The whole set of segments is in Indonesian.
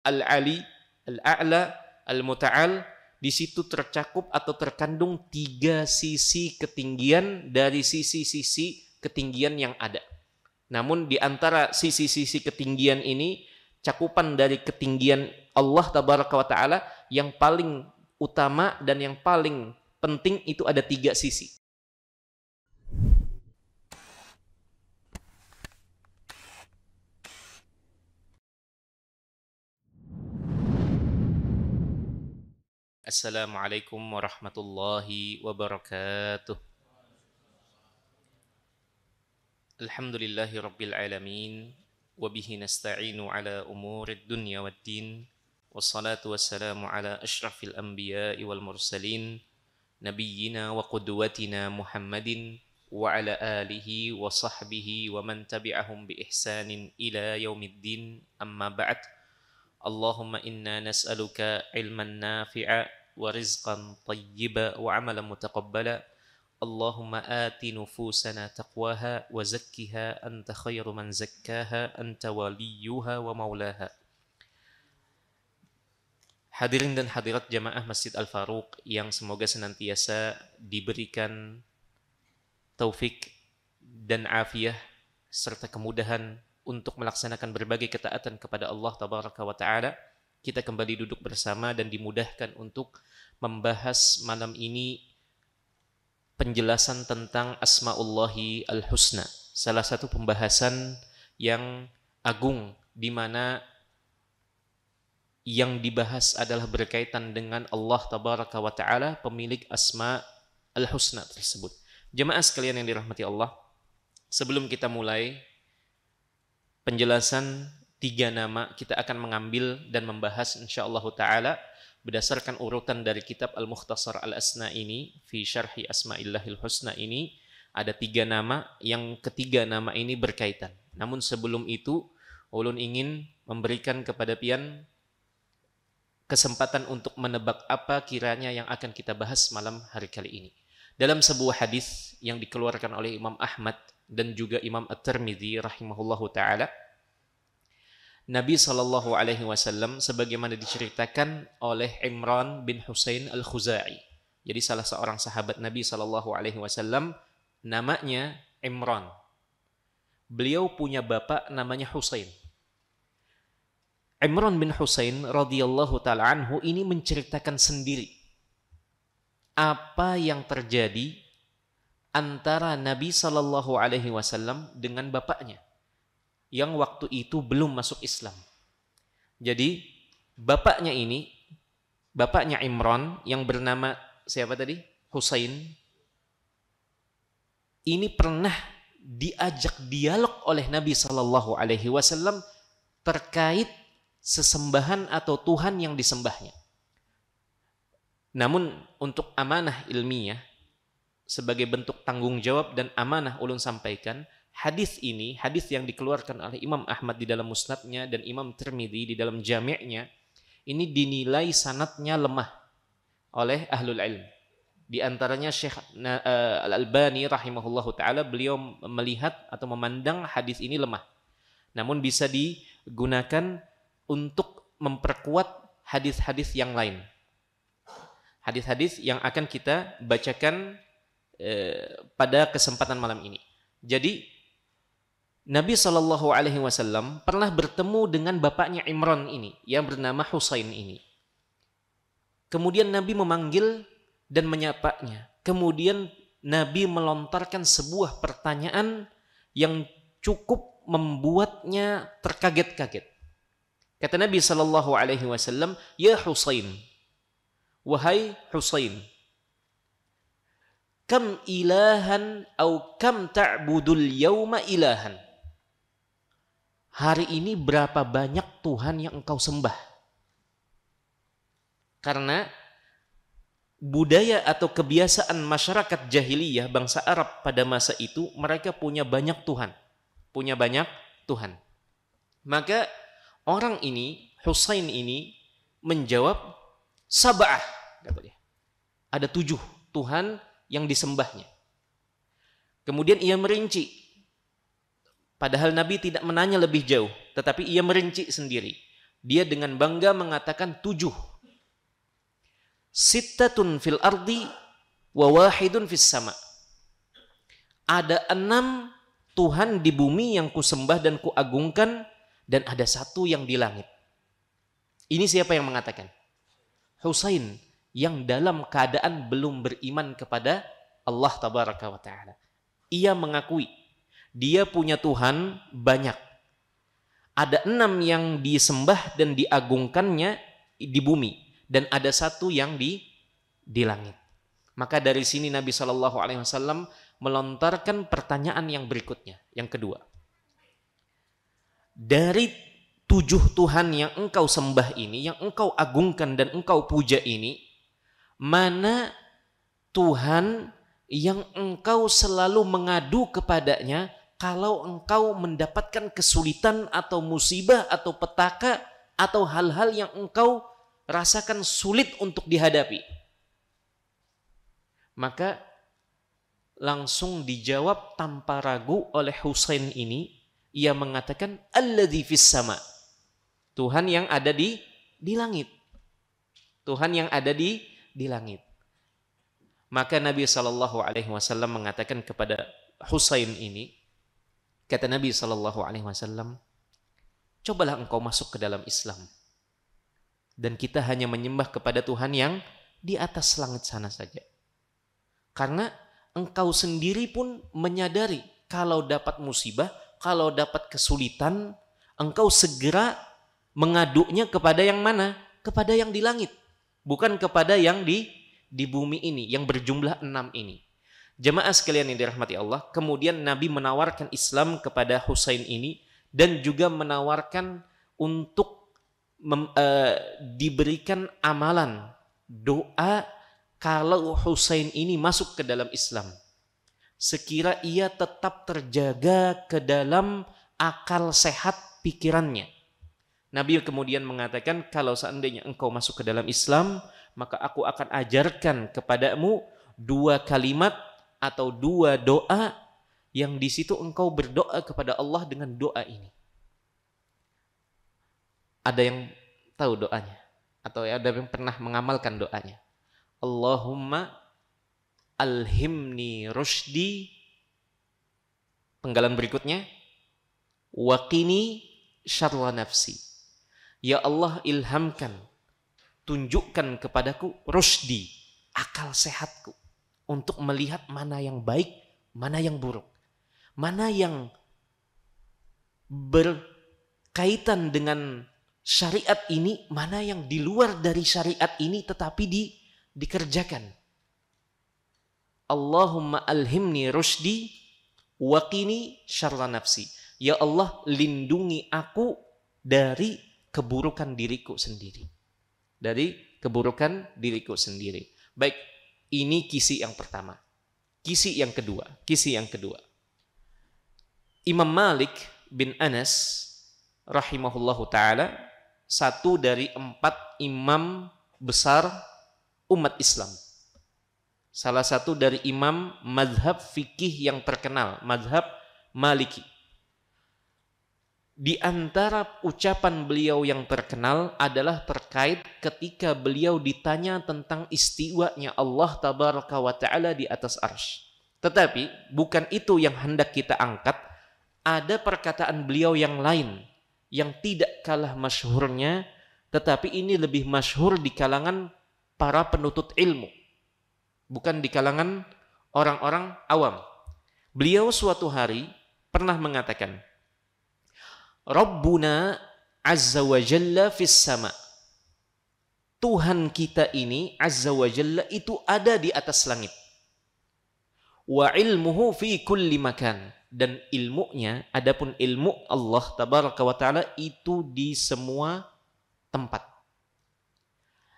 Al-Ali, Al-A'la, Al-Muta'al. Di situ tercakup atau terkandung 3 sisi ketinggian dari sisi-sisi ketinggian yang ada. Namun di antara sisi-sisi ketinggian ini, cakupan dari ketinggian Allah Tabaraka wa Ta'ala yang paling utama dan yang paling penting itu ada 3 sisi. Assalamualaikum warahmatullahi wabarakatuh. Alhamdulillahi rabbil alamin. Wabihi nasta'inu ala umurid dunya waddin. Wassalatu wassalamu ala ashrafil anbiya'i wal mursalin. Nabiyyina wa qudwatina Muhammadin. Wa ala alihi wa sahbihi wa man tabi'ahum bi ihsanin ila yaumiddin. Amma ba'd. Allahumma inna nas'aluka ilman nafi'a wa rizqan tayyiba wa amalan mutaqabbala. Allahumma ati nufusana taqwaha wa zakkiha anta khairu man zakkaha anta waliyuha wa maulaha. Hadirin dan hadirat jamaah Masjid Al-Faruq yang semoga senantiasa diberikan taufik dan afiah serta kemudahan untuk melaksanakan berbagai ketaatan kepada Allah Tabaraka wa Ta'ala. Kita kembali duduk bersama dan dimudahkan untuk membahas malam ini penjelasan tentang Asma'ullahi Al-Husna. Salah satu pembahasan yang agung di mana yang dibahas adalah berkaitan dengan Allah Tabaraka wa Ta'ala, pemilik Asma' Al-Husna tersebut. Jemaah sekalian yang dirahmati Allah, sebelum kita mulai penjelasan 3 nama, kita akan mengambil dan membahas insyaallah ta'ala berdasarkan urutan dari kitab Al-Mukhtasar Al-Asna ini, fi syarhi Asma'illahil Husna ini, ada 3 nama, yang ketiga nama ini berkaitan. Namun sebelum itu, ulun ingin memberikan kepada pian kesempatan untuk menebak apa kiranya yang akan kita bahas malam hari kali ini. Dalam sebuah hadis yang dikeluarkan oleh Imam Ahmad dan juga Imam At-Tirmidzi rahimahullahu ta'ala, Nabi SAW sebagaimana diceritakan oleh Imran bin Husain Al-Khuzai. Jadi salah seorang sahabat Nabi SAW, namanya Imran. Beliau punya bapak namanya Husain. Imran bin Husain radhiyallahu ta'ala anhu ini menceritakan sendiri apa yang terjadi antara Nabi SAW dengan bapaknya yang waktu itu belum masuk Islam. Jadi bapaknya ini, bapaknya Imran yang bernama siapa tadi? Husain. Ini pernah diajak dialog oleh Nabi SAW terkait sesembahan atau Tuhan yang disembahnya. Namun untuk amanah ilmiah, sebagai bentuk tanggung jawab dan amanah ulun sampaikan, hadis ini, hadis yang dikeluarkan oleh Imam Ahmad di dalam musnadnya dan Imam Tirmidzi di dalam jami'nya, ini dinilai sanadnya lemah oleh ahlul ilm. Di antaranya Syekh Al-Albani rahimahullahu ta'ala, beliau melihat atau memandang hadis ini lemah. Namun bisa digunakan untuk memperkuat hadis-hadis yang lain. Hadis-hadis yang akan kita bacakan pada kesempatan malam ini. Jadi Nabi SAW pernah bertemu dengan bapaknya Imran ini yang bernama Husain ini. Kemudian Nabi memanggil dan menyapanya. Kemudian Nabi melontarkan sebuah pertanyaan yang cukup membuatnya terkaget-kaget. Kata Nabi SAW, "Ya Husain, wahai Husain, kam ilahan atau kam ta'budul yawma ilahan?" Hari ini berapa banyak Tuhan yang engkau sembah? Karena budaya atau kebiasaan masyarakat jahiliyah bangsa Arab pada masa itu, mereka punya banyak Tuhan. Punya banyak Tuhan. Maka orang ini, Husain ini menjawab, sab'ah, kata dia. Ada 7 Tuhan yang disembahnya. Kemudian ia merinci. Padahal Nabi tidak menanya lebih jauh, tetapi ia merinci sendiri. Dia dengan bangga mengatakan 7. Sittatun fil ardi wa wahidun fis sama. Ada 6 Tuhan di bumi yang kusembah dan kuagungkan, dan ada 1 yang di langit. Ini siapa yang mengatakan? Husain, yang dalam keadaan belum beriman kepada Allah tabaraka wa ta'ala. Ia mengakui dia punya Tuhan banyak. Ada 6 yang disembah dan diagungkannya di bumi, dan ada 1 yang di langit. Maka dari sini Nabi SAW melontarkan pertanyaan yang berikutnya, yang kedua. Dari 7 Tuhan yang engkau sembah ini, yang engkau agungkan dan engkau puja ini, mana Tuhan yang engkau selalu mengadu kepadanya kalau engkau mendapatkan kesulitan atau musibah atau petaka atau hal-hal yang engkau rasakan sulit untuk dihadapi? Maka langsung dijawab tanpa ragu oleh Husain ini. Ia mengatakan alladzi fis sama. Tuhan yang ada di langit. Tuhan yang ada di langit. Maka Nabi SAW mengatakan kepada Husain ini, kata Nabi SAW, cobalah engkau masuk ke dalam Islam, dan kita hanya menyembah kepada Tuhan yang di atas langit sana saja. Karena engkau sendiri pun menyadari kalau dapat musibah, kalau dapat kesulitan, engkau segera mengadunya kepada yang mana? Kepada yang di langit, bukan kepada yang di bumi ini, yang berjumlah 6 ini. Jemaah sekalian yang dirahmati Allah, kemudian Nabi menawarkan Islam kepada Husain ini, dan juga menawarkan untuk diberikan amalan doa kalau Husain ini masuk ke dalam Islam, sekira ia tetap terjaga ke dalam akal sehat pikirannya. Nabi kemudian mengatakan, kalau seandainya engkau masuk ke dalam Islam, maka aku akan ajarkan kepadamu 2 kalimat atau 2 doa yang di situ engkau berdoa kepada Allah dengan doa ini. Ada yang tahu doanya? Atau ada yang pernah mengamalkan doanya? Allahumma alhimni rushdi. Penggalan berikutnya, waqini syarra nafsi. Ya Allah, ilhamkan, tunjukkan kepadaku rushdi, akal sehatku, untuk melihat mana yang baik, mana yang buruk, mana yang berkaitan dengan syariat ini, mana yang di luar dari syariat ini tetapi dikerjakan. Allahumma alhimni rushdi waqini syarra nafsi. Ya Allah, lindungi aku dari keburukan diriku sendiri. Dari keburukan diriku sendiri. Baik, ini kisi yang pertama. Kisi yang kedua. Imam Malik bin Anas rahimahullahu ta'ala, satu dari 4 imam besar umat Islam. Salah satu dari imam mazhab fikih yang terkenal, mazhab Maliki. Di antara ucapan beliau yang terkenal adalah terkait ketika beliau ditanya tentang istiwanya Allah tabaraka wa ta'ala di atas arsy. Tetapi bukan itu yang hendak kita angkat. Ada perkataan beliau yang lain yang tidak kalah masyhurnya, tetapi ini lebih masyhur di kalangan para penuntut ilmu, bukan di kalangan orang-orang awam. Beliau suatu hari pernah mengatakan, Rabbuna azza wa jalla fis sama. Tuhan kita ini azza wa jalla itu ada di atas langit. Wa ilmuhu fi kulli makan. Dan ilmunya, adapun ilmu Allah tabaraka wa ta'ala itu di semua tempat.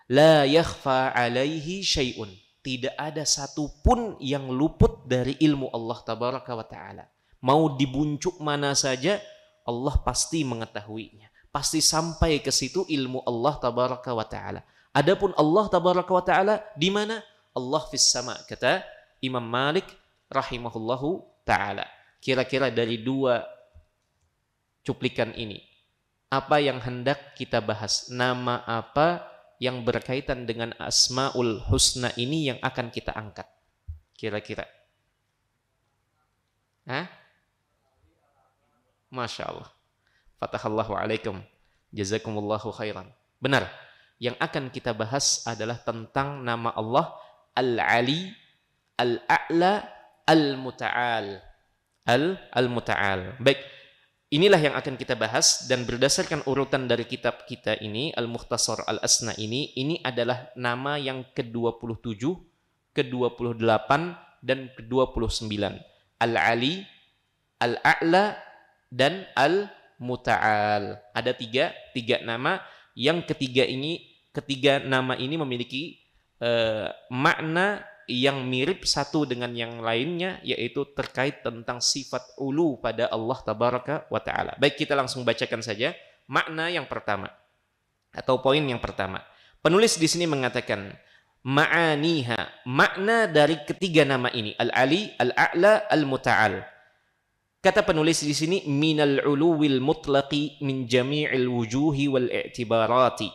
La yakhfa alaihi syai'un. Tidak ada satupun yang luput dari ilmu Allah tabaraka wa ta'ala. Mau dibuncuk mana saja, Allah pasti mengetahuinya. Pasti sampai ke situ ilmu Allah tabaraka wa ta'ala. Adapun Allah tabaraka wa ta'ala di mana? Allah fis sama, kata Imam Malik rahimahullahu ta'ala. Kira-kira dari 2 cuplikan ini, apa yang hendak kita bahas? Nama apa yang berkaitan dengan Asmaul Husna ini yang akan kita angkat? Kira-kira. Hah? Masya Allah. Fatahallahu alaikum. Jazakumullahu khairan. Benar. Yang akan kita bahas adalah tentang nama Allah Al-Ali, Al-A'la, Al-Muta'al. Al-Muta'al. Baik. Inilah yang akan kita bahas, dan berdasarkan urutan dari kitab kita ini, Al-Mukhtasar Al-Asna ini adalah nama yang ke-27, ke-28, dan ke-29. Al-Ali, Al-A'la, dan Al-Muta'al. Ada tiga nama. Yang ketiga nama ini memiliki makna yang mirip satu dengan yang lainnya, yaitu terkait tentang sifat ulu pada Allah Tabaraka wa Ta'ala. Baik, kita langsung bacakan saja makna yang pertama atau poin yang pertama. Penulis di sini mengatakan ma'aniha, makna dari ketiga nama ini, Al-Ali, Al-A'la, Al-Muta'al. Kata penulis di sini minal uluwil mutlaqi min jami'il wujuhi wal i'tibarati.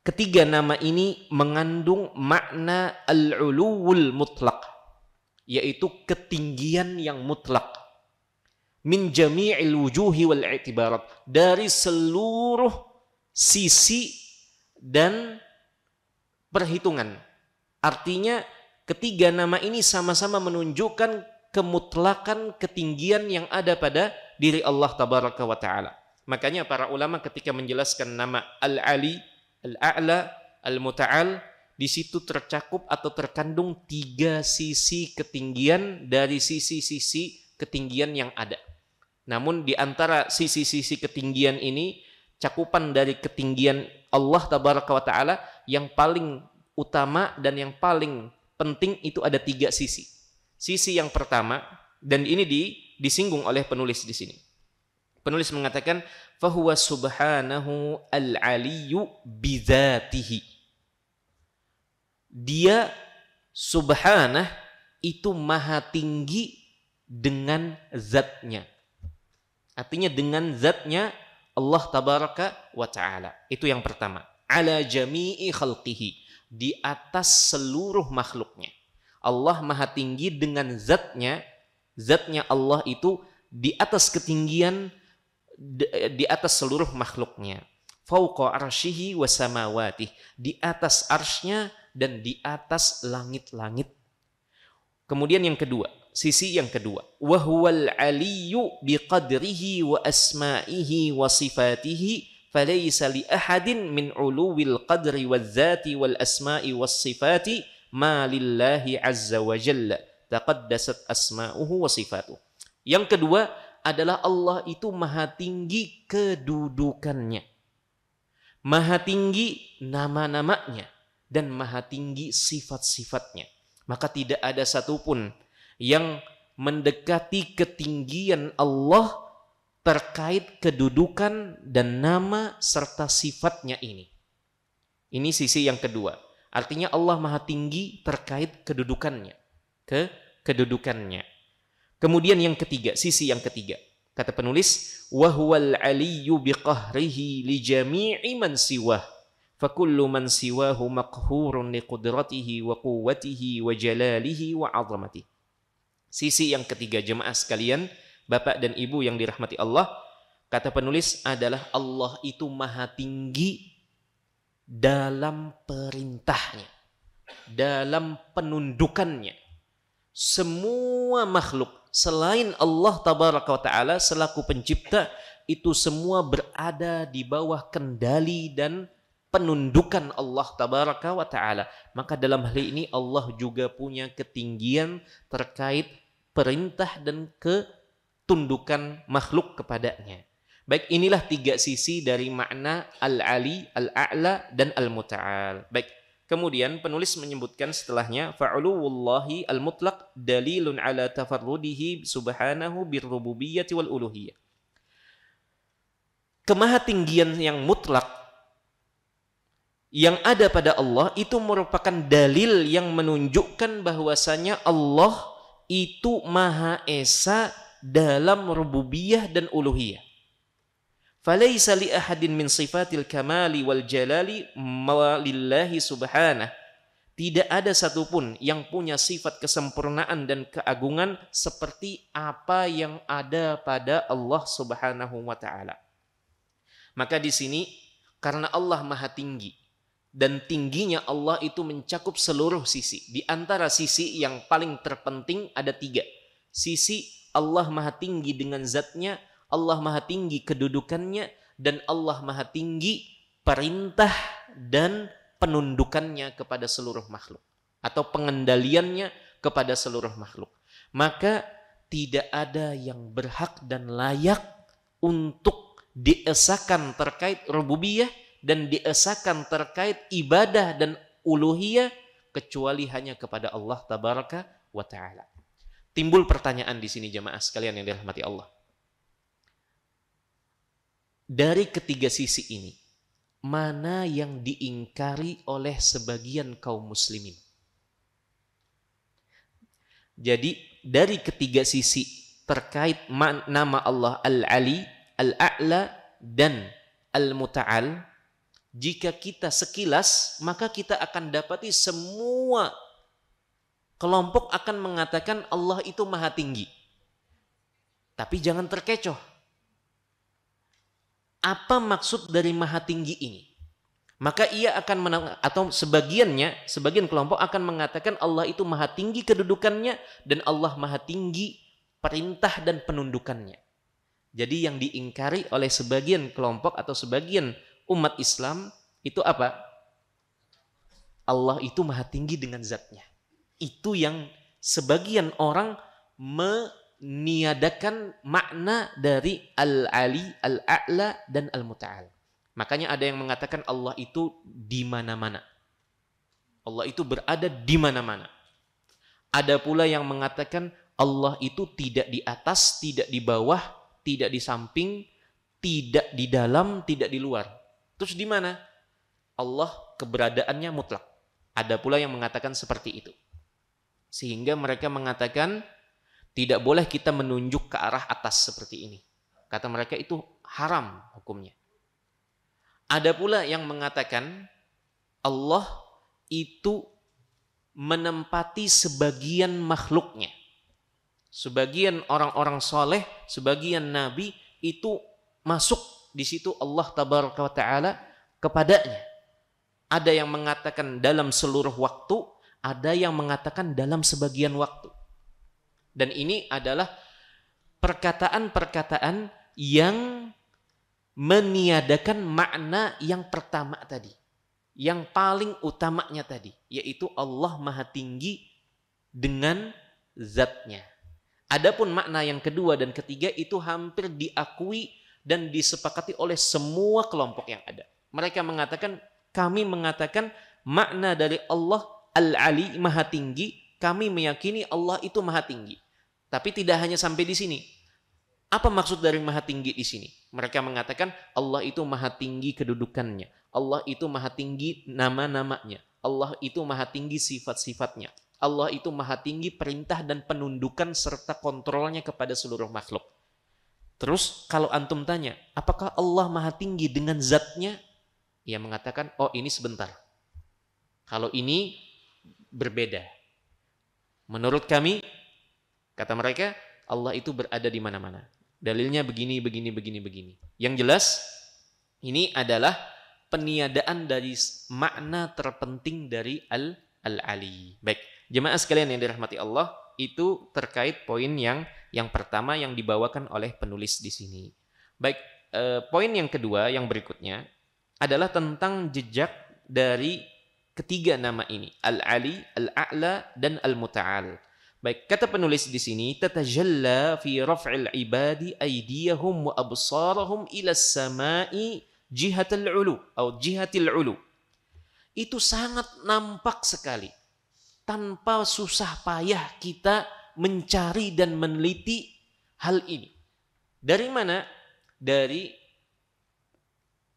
Ketiga nama ini mengandung makna al-uluwul mutlaq, yaitu ketinggian yang mutlak. Min jami'il wujuhi wal i'tibarat, dari seluruh sisi dan perhitungan. Artinya ketiga nama ini sama-sama menunjukkan kemutlakan ketinggian yang ada pada diri Allah Tabaraka wa Ta'ala. Makanya para ulama ketika menjelaskan nama Al-Ali, Al-A'la, Al-Muta'al, di situ tercakup atau terkandung tiga sisi ketinggian dari sisi-sisi ketinggian yang ada. Namun di antara sisi-sisi ketinggian ini, cakupan dari ketinggian Allah Tabaraka wa Ta'ala yang paling utama dan yang paling penting itu ada tiga sisi. Sisi yang pertama, dan ini disinggung oleh penulis di sini. Penulis mengatakan fahuwa subhanahu al-aliyyu bidzatihi. Dia subhanah itu maha tinggi dengan zatnya. Artinya dengan zatnya Allah Tabaraka wa Ta'ala. Itu yang pertama. Ala jami'i khalqihi, di atas seluruh makhluknya. Allah maha tinggi dengan zatnya. Zatnya Allah itu di atas ketinggian, di atas seluruh makhluknya. Fauqa arsyihi wa samawatih, di atas arsy-Nya dan di atas langit-langit. Kemudian yang kedua, sisi yang kedua, wa huwal aliyyu biqadrihi wa asma'ihi wa sifatihi falaysa li ahadin min uluwil qadri waz zati wal asma'i was sifati ma lillahi azza wa jalla taqaddasat asma'uhu wa sifatuhu. Yang kedua adalah Allah itu maha tinggi kedudukannya, maha tinggi nama-namanya, dan maha tinggi sifat-sifatnya. Maka tidak ada satupun yang mendekati ketinggian Allah terkait kedudukan dan nama serta sifatnya ini. Ini sisi yang kedua. Artinya Allah maha tinggi terkait kedudukannya, kedudukannya. Kemudian yang ketiga, sisi yang ketiga. Kata penulis, wa huwal aliyyu biqahrihi li jami'i man siwah. Fa kullu man siwahu maqhurun li qudratihi wa quwwatihi wa jalalihi wa 'azamatihi. Sisi yang ketiga, jemaah sekalian, Bapak dan Ibu yang dirahmati Allah, kata penulis adalah Allah itu maha tinggi dalam perintahnya, dalam penundukannya. Semua makhluk selain Allah Tabaraka wa Ta'ala selaku pencipta, itu semua berada di bawah kendali dan penundukan Allah Tabaraka wa Ta'ala. Maka dalam hal ini Allah juga punya ketinggian terkait perintah dan ketundukan makhluk kepadanya. Baik, inilah tiga sisi dari makna Al-Ali, Al-A'la, dan Al-Muta'al. Baik, kemudian penulis menyebutkan setelahnya fa'uluwullahi al-mutlaq dalilun ala tafarrudihi subhanahu birrububiyyati wal uluhiyyah. Kemahatinggian yang mutlak yang ada pada Allah itu merupakan dalil yang menunjukkan bahwasanya Allah itu Maha Esa dalam rububiyah dan uluhiyah. Falaisa li ahadin min sifatil kamali wal jalali lillahi subhanahu. Tidak ada satupun yang punya sifat kesempurnaan dan keagungan seperti apa yang ada pada Allah Subhanahu wa taala. Maka di sini karena Allah Maha Tinggi dan tingginya Allah itu mencakup seluruh sisi. Di antara sisi yang paling terpenting ada 3. Sisi Allah Maha Tinggi dengan zatnya, Allah Maha Tinggi kedudukannya, dan Allah Maha Tinggi perintah dan penundukannya kepada seluruh makhluk atau pengendaliannya kepada seluruh makhluk. Maka tidak ada yang berhak dan layak untuk diesakan terkait rububiyah dan diesakan terkait ibadah dan uluhiyah kecuali hanya kepada Allah tabaraka wa taala. Timbul pertanyaan di sini jemaah sekalian yang dirahmati Allah. Dari ketiga sisi ini, mana yang diingkari oleh sebagian kaum muslimin? Jadi dari ketiga sisi terkait nama Allah Al-Ali, Al-A'la, dan Al-Muta'al, jika kita sekilas, maka kita akan dapati semua kelompok akan mengatakan Allah itu Maha Tinggi. Tapi jangan terkecoh. Apa maksud dari Maha Tinggi ini? Maka ia akan atau sebagian kelompok akan mengatakan Allah itu Maha Tinggi kedudukannya dan Allah Maha Tinggi perintah dan penundukannya. Jadi yang diingkari oleh sebagian kelompok atau sebagian umat Islam itu apa? Allah itu Maha Tinggi dengan zatnya. Itu yang sebagian orang meniadakan makna dari Al-Ali, Al-A'la, dan Al-Muta'al. Makanya ada yang mengatakan Allah itu di mana-mana. Allah itu berada di mana-mana. Ada pula yang mengatakan Allah itu tidak di atas, tidak di bawah, tidak di samping, tidak di dalam, tidak di luar. Terus di mana? Allah keberadaannya mutlak. Ada pula yang mengatakan seperti itu. Sehingga mereka mengatakan tidak boleh kita menunjuk ke arah atas seperti ini. Kata mereka itu haram hukumnya. Ada pula yang mengatakan Allah itu menempati sebagian makhluknya. Sebagian orang-orang soleh, sebagian nabi itu masuk di situ Allah tabaraka wa ta'ala kepadanya. Ada yang mengatakan dalam seluruh waktu, ada yang mengatakan dalam sebagian waktu. Dan ini adalah perkataan-perkataan yang meniadakan makna yang pertama tadi. Yang paling utamanya tadi. Yaitu Allah Maha Tinggi dengan zatnya. Adapun makna yang kedua dan ketiga itu hampir diakui dan disepakati oleh semua kelompok yang ada. Mereka mengatakan, kami mengatakan makna dari Allah Al-Ali Maha Tinggi, kami meyakini Allah itu Maha Tinggi. Tapi tidak hanya sampai di sini. Apa maksud dari Maha Tinggi di sini? Mereka mengatakan Allah itu Maha Tinggi kedudukannya. Allah itu Maha Tinggi nama-namanya. Allah itu Maha Tinggi sifat-sifatnya. Allah itu Maha Tinggi perintah dan penundukan serta kontrolnya kepada seluruh makhluk. Terus kalau antum tanya, apakah Allah Maha Tinggi dengan zatnya? Ia mengatakan, oh ini sebentar. Kalau ini berbeda. Menurut kami, kata mereka, Allah itu berada di mana-mana. Dalilnya begini. Yang jelas, ini adalah peniadaan dari makna terpenting dari Al-Ali. Baik, jemaah sekalian yang dirahmati Allah, itu terkait poin yang pertama yang dibawakan oleh penulis di sini. Baik, poin yang kedua yang berikutnya adalah tentang jejak dari ketiga nama ini, Al-Ali, Al-A'la, dan Al-Muta'al. Baik, kata penulis di sini, tatajalla fi raf'il ibadi aydiyahum wa absarahum ila as-sama'i jihatal ulu atau jihatil ulu. Itu sangat nampak sekali. Tanpa susah payah kita mencari dan meneliti hal ini. Dari mana? Dari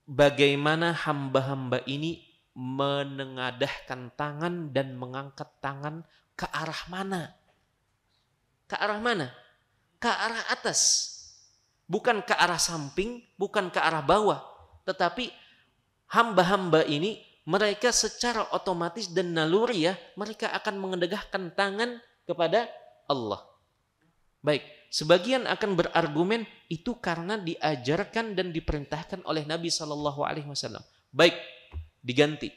bagaimana hamba-hamba ini menengadahkan tangan dan mengangkat tangan ke arah mana? Ke arah mana? Ke arah atas. bukan ke arah samping, bukan ke arah bawah, tetapi hamba-hamba ini mereka secara otomatis dan naluriah mereka akan mengendegahkan tangan kepada Allah. Baik, sebagian akan berargumen itu karena diajarkan dan diperintahkan oleh Nabi SAW. Baik, diganti.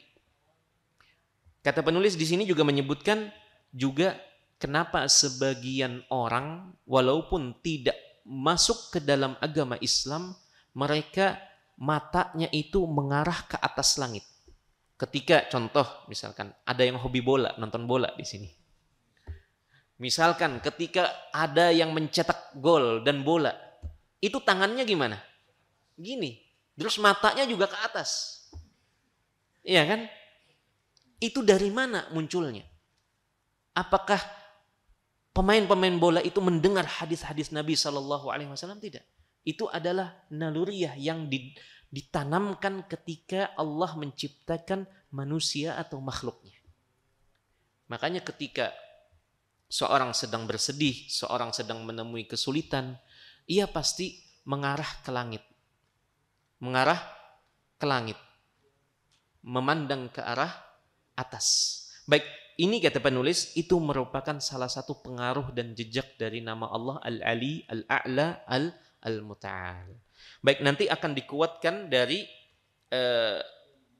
Kata penulis di sini juga menyebutkan juga kenapa sebagian orang walaupun tidak masuk ke dalam agama Islam, mereka matanya itu mengarah ke atas langit. Ketika contoh misalkan ada yang hobi bola, nonton bola di sini. Misalkan ketika ada yang mencetak gol dan bola, itu tangannya gimana? Gini, terus matanya juga ke atas. Iya kan? Itu dari mana munculnya? Apakah pemain-pemain bola itu mendengar hadis-hadis Nabi SAW? Tidak. Itu adalah naluriah yang ditanamkan ketika Allah menciptakan manusia atau makhluknya. Makanya ketika seorang sedang bersedih, seorang sedang menemui kesulitan, ia pasti mengarah ke langit. Mengarah ke langit. Memandang ke arah atas. Baik, ini kata penulis, itu merupakan salah satu pengaruh dan jejak dari nama Allah Al-Ali, Al-A'la, Al-Muta'al. Baik, nanti akan dikuatkan dari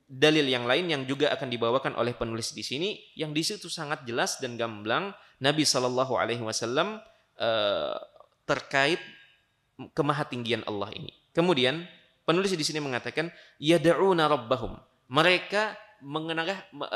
dalil yang lain yang juga akan dibawakan oleh penulis di sini, yang di situ sangat jelas dan gamblang Nabi SAW terkait kemahatinggian Allah ini. Kemudian penulis di sini mengatakan yad'una rabbahum. Mereka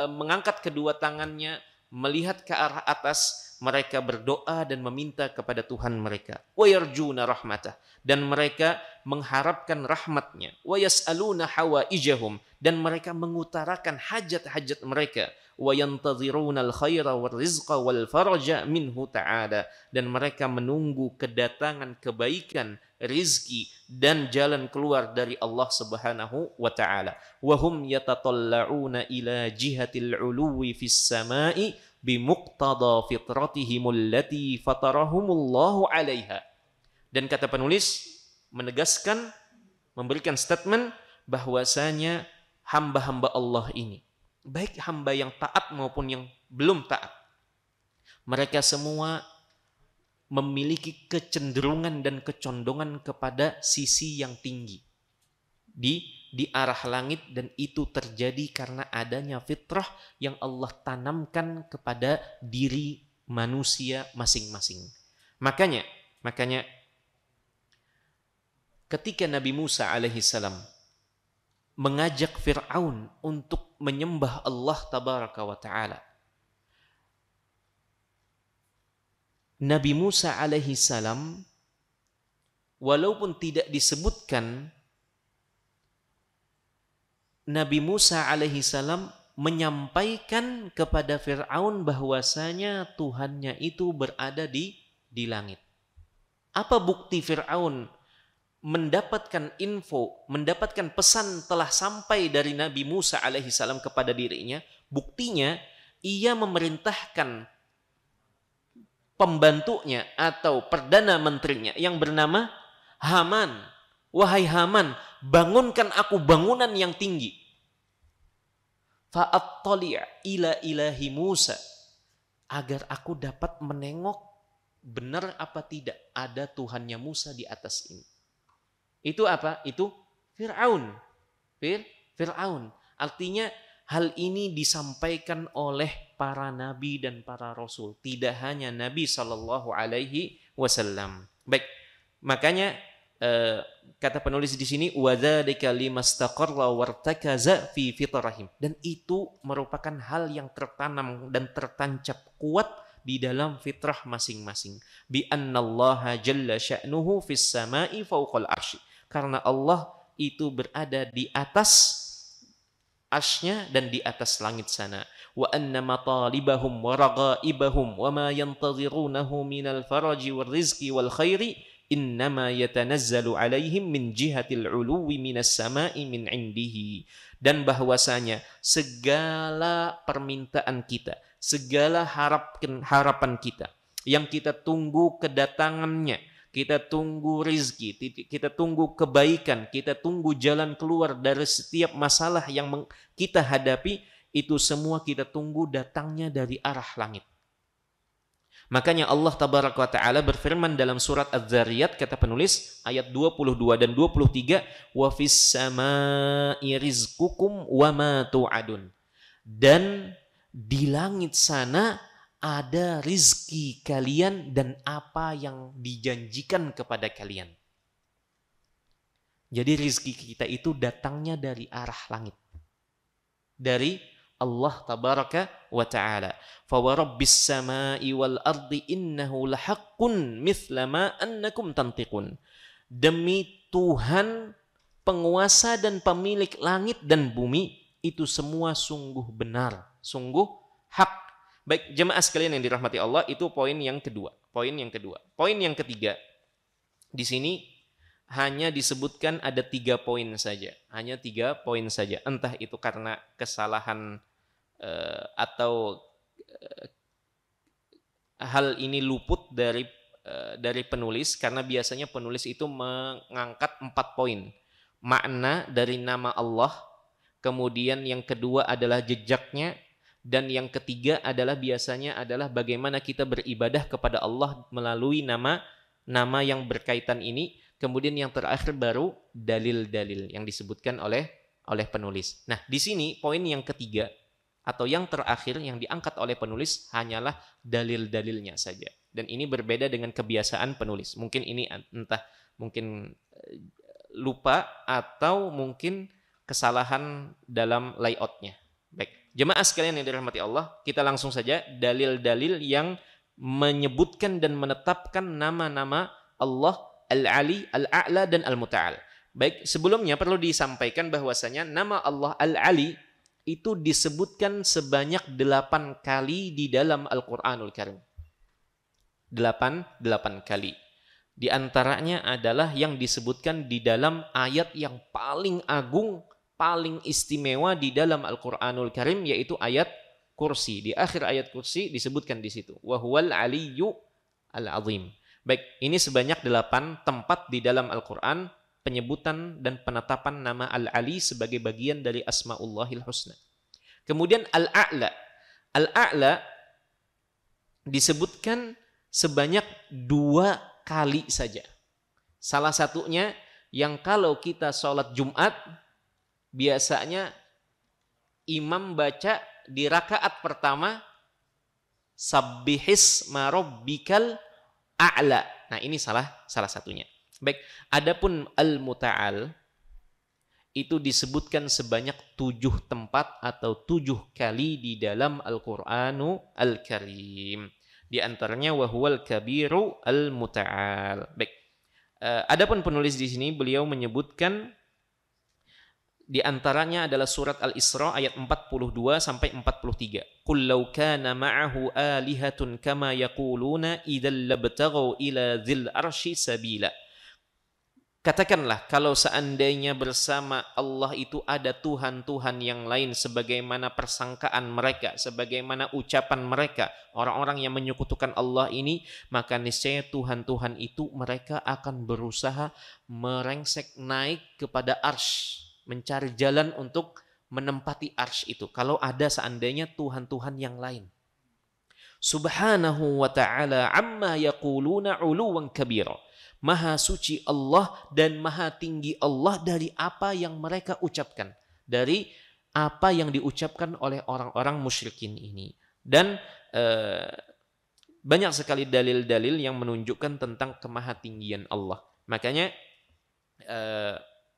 mengangkat kedua tangannya melihat ke arah atas, mereka berdoa dan meminta kepada Tuhan mereka. Wa yarjuna rahmatah, dan mereka mengharapkan rahmatnya. Wa yas'aluna hawaijahum, dan mereka mengutarakan hajat-hajat mereka. Wa yantaziruna al-khaira wal rizqa wal faraja minhu ta'ala, dan mereka menunggu kedatangan kebaikan, rizki dan jalan keluar dari Allah Subhanahu wa taala. Wa hum yatatalla'una ila jihatil 'uluwi fis sama'i bimuqtada fitratihimul lati fatarahumullahu 'alaiha. Dan kata penulis menegaskan, memberikan statement bahwasanya hamba-hamba Allah ini, baik hamba yang taat maupun yang belum taat, mereka semua memiliki kecenderungan dan kecondongan kepada sisi yang tinggi di arah langit, dan itu terjadi karena adanya fitrah yang Allah tanamkan kepada diri manusia masing-masing. Makanya ketika Nabi Musa alaihissalam mengajak Fir'aun untuk menyembah Allah tabaraka wa ta'ala, Nabi Musa alaihissalam walaupun tidak disebutkan, Nabi Musa alaihissalam menyampaikan kepada Fir'aun bahwasanya Tuhannya itu berada di langit. Apa bukti Fir'aun mendapatkan info, mendapatkan pesan telah sampai dari Nabi Musa alaihissalam kepada dirinya? Buktinya ia memerintahkan pembantunya atau perdana menterinya yang bernama Haman. Wahai Haman, bangunkan aku bangunan yang tinggi. Fa'attali'a ila ilahi Musa, agar aku dapat menengok benar apa tidak ada Tuhannya Musa di atas ini. Itu apa? Itu Fir'aun. Fir'aun. Artinya hal ini disampaikan oleh para nabi dan para rasul, tidak hanya Nabi SAW. Baik, makanya kata penulis di sini wadzalika limastaqarra wartakaza fi fitrahim, dan itu merupakan hal yang tertanam dan tertancap kuat di dalam fitrah masing-masing. Bi annallaha jalla sya'nuhu fis sama'i fawqal arsy, karena Allah itu berada di atas arsy-Nya dan di atas langit sana. Wa anna matalibahum wa raghaibahum wa ma yantazirunahu minal faraji wal rizqi wal khairi innama yatanazzalu alaihim min jihatil uluwi minas sama'i min indihi. Dan bahwasanya segala permintaan kita, segala harapan kita yang kita tunggu kedatangannya, kita tunggu rizki, kita tunggu kebaikan, kita tunggu jalan keluar dari setiap masalah yang kita hadapi, itu semua kita tunggu datangnya dari arah langit. Makanya Allah Tabaraka wa Ta'ala berfirman dalam surat Az-Zariyat, kata penulis, ayat 22 dan 23, wa fis samai rizqukum wa ma tu'adun. Dan di langit sana ada rizki kalian dan apa yang dijanjikan kepada kalian. Jadi rizki kita itu datangnya dari arah langit, dari Allah Tabaraka wa Ta'ala. Fa wa rabbis samai wal ardi innahu lahaqqun mithla ma annakum tantiqun. Demi Tuhan penguasa dan pemilik langit dan bumi, itu semua sungguh benar, sungguh hak. Baik, jemaah sekalian yang dirahmati Allah, itu poin yang kedua. Poin yang kedua. Poin yang ketiga, di sini hanya disebutkan ada 3 poin saja. Hanya 3 poin saja. Entah itu karena kesalahan atau hal ini luput dari penulis, karena biasanya penulis itu mengangkat 4 poin. Makna dari nama Allah, kemudian yang kedua adalah jejaknya, dan yang ketiga adalah biasanya adalah bagaimana kita beribadah kepada Allah melalui nama yang berkaitan ini. Kemudian yang terakhir baru dalil-dalil yang disebutkan oleh penulis. Nah, di sini poin yang ketiga atau yang terakhir yang diangkat oleh penulis hanyalah dalil-dalilnya saja. Dan ini berbeda dengan kebiasaan penulis. Mungkin ini entah mungkin lupa atau mungkin kesalahan dalam layoutnya. Baik, jemaah sekalian yang dirahmati Allah, kita langsung saja dalil-dalil yang menyebutkan dan menetapkan nama-nama Allah Al-Ali, Al-A'la, dan Al-Muta'al. Baik, sebelumnya perlu disampaikan bahwasanya nama Allah Al-Ali itu disebutkan sebanyak 8 kali di dalam Al-Quranul Karim. 8 kali. Di antaranya adalah yang disebutkan di dalam ayat yang paling agung, paling istimewa di dalam Al-Quranul Karim, yaitu ayat Kursi. Di akhir ayat Kursi disebutkan di situ, wa huwal aliyyu al-azim. Baik, ini sebanyak 8 tempat di dalam Al-Quran penyebutan dan penetapan nama Al-Ali sebagai bagian dari Asma'ullahil Husna. Kemudian Al-A'la. Al-A'la disebutkan sebanyak 2 kali saja. Salah satunya yang kalau kita sholat Jumat, biasanya imam baca di rakaat pertama, Sabbihisma rabbikal a'la. Nah, ini salah satunya. Baik, adapun Al-Muta'al itu disebutkan sebanyak 7 tempat atau 7 kali di dalam Al-Qur'anu Al-Karim. Di antaranya wa huwal kabiru al-muta'al. Baik. Adapun penulis di sini beliau menyebutkan di antaranya adalah surat Al-Isra ayat 42 sampai 43. Qul law kana ma'ahu alihatun kama yaquluna idzal labtaghaw ila dzil arsy sabila. Katakanlah, kalau seandainya bersama Allah itu ada Tuhan-Tuhan yang lain sebagaimana persangkaan mereka, sebagaimana ucapan mereka, orang-orang yang menyekutukan Allah ini, maka niscaya Tuhan-Tuhan itu mereka akan berusaha merengsek naik kepada arsy, mencari jalan untuk menempati arsy itu. Kalau ada seandainya Tuhan-Tuhan yang lain. Subhanahu wa ta'ala amma yaquluna 'uluwan kabira. Maha suci Allah dan maha tinggi Allah dari apa yang mereka ucapkan, dari apa yang diucapkan oleh orang-orang musyrikin ini. Dan banyak sekali dalil-dalil yang menunjukkan tentang kemahatinggian Allah. Makanya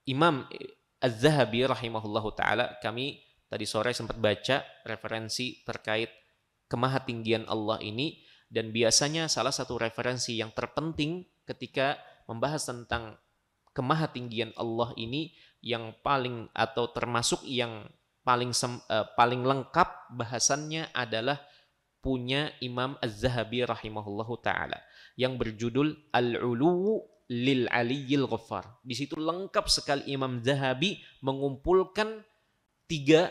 Imam Az-Zahabi rahimahullahu ta'ala, kami tadi sore sempat baca referensi terkait kemahatinggian Allah ini, dan biasanya salah satu referensi yang terpenting ketika membahas tentang kemahatinggian Allah ini yang paling atau termasuk yang paling lengkap bahasannya adalah punya Imam Az-Zahabi rahimahullahu ta'ala yang berjudul Al-Uluwu lil Aliyyil Ghaffar. Di situ lengkap sekali Imam Zahabi mengumpulkan tiga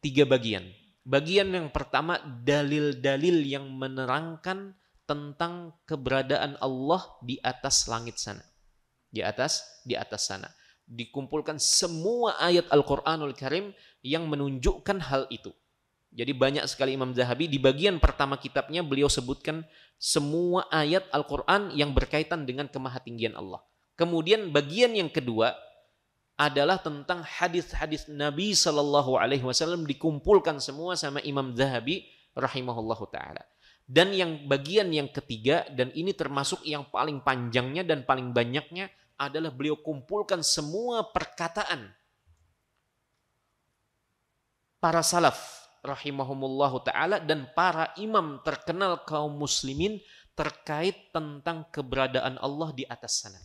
bagian. Bagian yang pertama, dalil-dalil yang menerangkan tentang keberadaan Allah di atas langit sana. Di atas sana. Dikumpulkan semua ayat Al-Qur'anul Karim yang menunjukkan hal itu. Jadi banyak sekali Imam Zahabi di bagian pertama kitabnya beliau sebutkan semua ayat Al-Quran yang berkaitan dengan kemahatinggian Allah. Kemudian bagian yang kedua adalah tentang hadis-hadis Nabi Sallallahu Alaihi Wasallam dikumpulkan semua sama Imam Zahabi rahimahullahu taala. Dan yang bagian yang ketiga, dan ini termasuk yang paling panjangnya dan paling banyaknya, adalah beliau kumpulkan semua perkataan para salaf rahimahumullahu ta'ala dan para imam terkenal kaum muslimin terkait tentang keberadaan Allah di atas sana.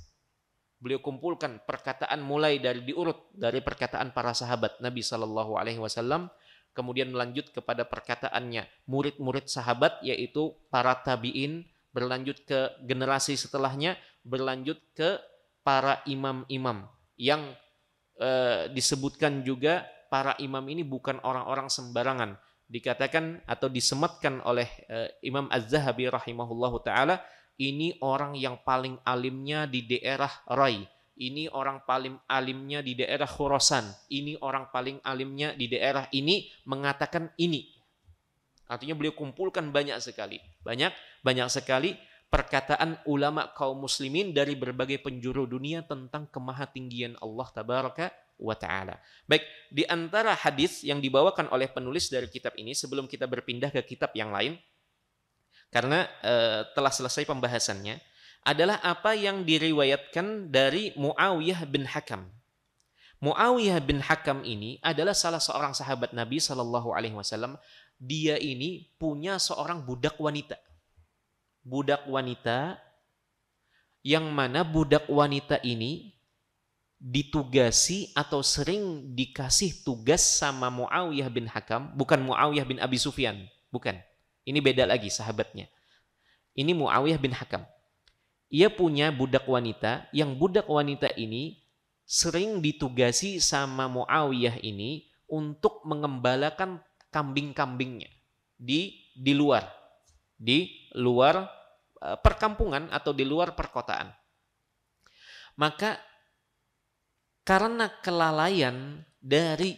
Beliau kumpulkan perkataan mulai dari diurut dari perkataan para sahabat Nabi Sallallahu Alaihi Wasallam, kemudian melanjut kepada perkataannya murid-murid sahabat yaitu para tabi'in, berlanjut ke generasi setelahnya, berlanjut ke para imam-imam yang disebutkan juga para imam ini bukan orang-orang sembarangan. Dikatakan atau disematkan oleh Imam Az-Zahabi rahimahullahu ta'ala, ini orang yang paling alimnya di daerah Rai, ini orang paling alimnya di daerah Khurasan, ini orang paling alimnya di daerah ini, mengatakan ini. Artinya beliau kumpulkan banyak sekali perkataan ulama kaum muslimin dari berbagai penjuru dunia tentang kemahatinggian Allah tabaraka wa ta'ala. Baik, di antara hadis yang dibawakan oleh penulis dari kitab ini, sebelum kita berpindah ke kitab yang lain, karena telah selesai pembahasannya, adalah apa yang diriwayatkan dari Muawiyah bin Hakam. Muawiyah bin Hakam ini adalah salah seorang sahabat Nabi Sallallahu Alaihi Wasallam. Dia ini punya seorang budak wanita. Budak wanita yang mana budak wanita ini ditugasi atau sering dikasih tugas sama Muawiyah bin Hakam, bukan Muawiyah bin Abi Sufyan, bukan. Ini beda lagi sahabatnya. Ini Muawiyah bin Hakam. Ia punya budak wanita, yang budak wanita ini sering ditugasi sama Muawiyah ini untuk mengembalakan kambing-kambingnya di luar perkampungan atau di luar perkotaan. Maka karena kelalaian dari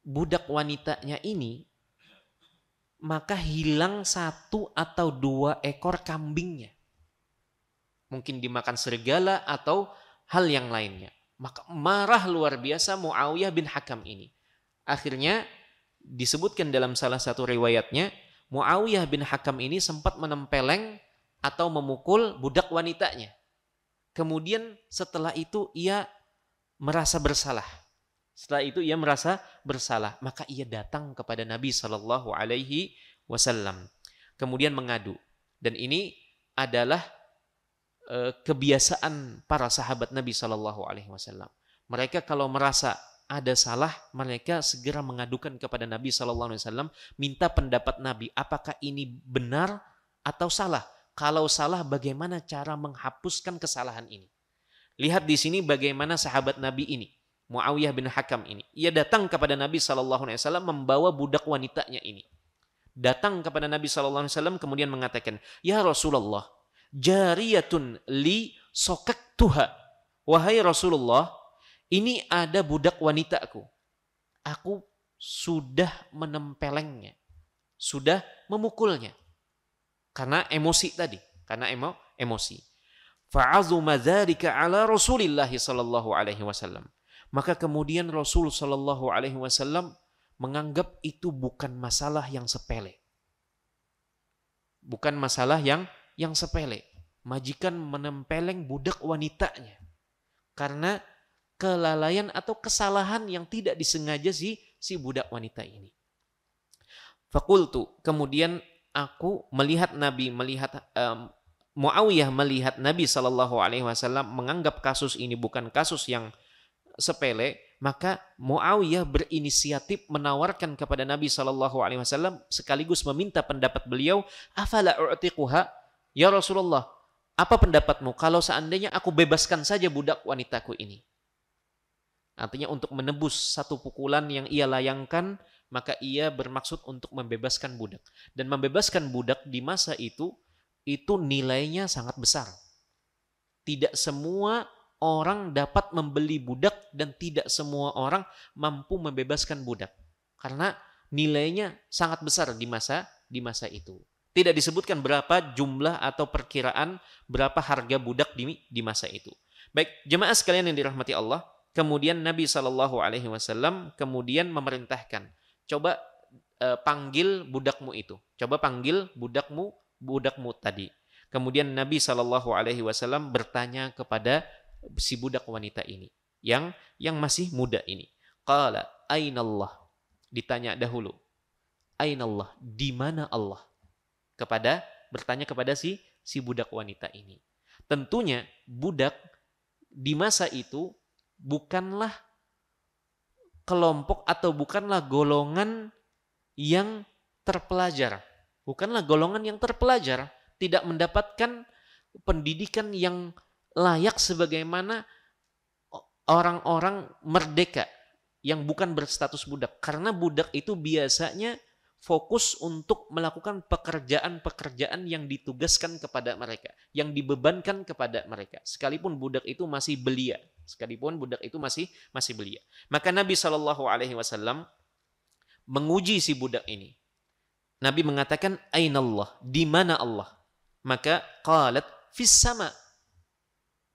budak wanitanya ini, maka hilang 1 atau 2 ekor kambingnya. Mungkin dimakan serigala atau hal yang lainnya. Maka marah luar biasa Muawiyah bin Hakam ini. Akhirnya disebutkan dalam salah satu riwayatnya, Muawiyah bin Hakam ini sempat menempeleng atau memukul budak wanitanya. Kemudian setelah itu ia merasa bersalah. Maka ia datang kepada Nabi Sallallahu Alaihi Wasallam. Kemudian mengadu. Dan ini adalah kebiasaan para sahabat Nabi Sallallahu Alaihi Wasallam. Mereka kalau merasa ada salah, mereka segera mengadukan kepada Nabi Sallallahu Alaihi Wasallam, minta pendapat Nabi, apakah ini benar atau salah? Kalau salah, bagaimana cara menghapuskan kesalahan ini? Lihat di sini bagaimana sahabat Nabi ini, Muawiyah bin Hakam ini. Ia datang kepada Nabi SAW membawa budak wanitanya ini. Datang kepada Nabi SAW kemudian mengatakan, ya Rasulullah, jariyatun li sokaktuha. Wahai Rasulullah, ini ada budak wanitaku. Aku sudah menempelengnya. Sudah memukulnya. Karena emosi tadi. Emosi. Fa'azuma dzalika ala Rasulillah sallallahu alaihi wasallam. Maka kemudian Rasul sallallahu alaihi wasallam menganggap itu bukan masalah yang sepele. Bukan masalah yang sepele. Majikan menempeleng budak wanitanya karena kelalaian atau kesalahan yang tidak disengaja si budak wanita ini. Fakultu, kemudian aku melihat Muawiyah melihat Nabi Sallallahu Alaihi Wasallam menganggap kasus ini bukan kasus yang sepele, maka Muawiyah berinisiatif menawarkan kepada Nabi Sallallahu Alaihi Wasallam sekaligus meminta pendapat beliau, afala u'tiquha ya Rasulullah, apa pendapatmu kalau seandainya aku bebaskan saja budak wanitaku ini? Artinya untuk menebus 1 pukulan yang ia layangkan, maka ia bermaksud untuk membebaskan budak. Dan membebaskan budak di masa itu itu nilainya sangat besar. Tidak semua orang dapat membeli budak dan tidak semua orang mampu membebaskan budak. Karena nilainya sangat besar di masa itu. Tidak disebutkan berapa jumlah atau perkiraan berapa harga budak di masa itu. Baik, jemaah sekalian yang dirahmati Allah, kemudian Nabi SAW kemudian memerintahkan, coba panggil budakmu itu. Coba panggil budakmu tadi. Kemudian Nabi SAW bertanya kepada si budak wanita ini, yang masih muda ini. Qala, ainallah. Ditanya dahulu. Ainallah, di mana Allah? Bertanya kepada si budak wanita ini. Tentunya budak di masa itu bukanlah kelompok atau bukanlah golongan yang terpelajar. Bukanlah golongan yang terpelajar, tidak mendapatkan pendidikan yang layak sebagaimana orang-orang merdeka yang bukan berstatus budak. Karena budak itu biasanya fokus untuk melakukan pekerjaan-pekerjaan yang ditugaskan kepada mereka, yang dibebankan kepada mereka. Sekalipun budak itu masih belia, Maka Nabi SAW menguji si budak ini. Nabi mengatakan, ainallah, di mana Allah? Maka qalat fis sama.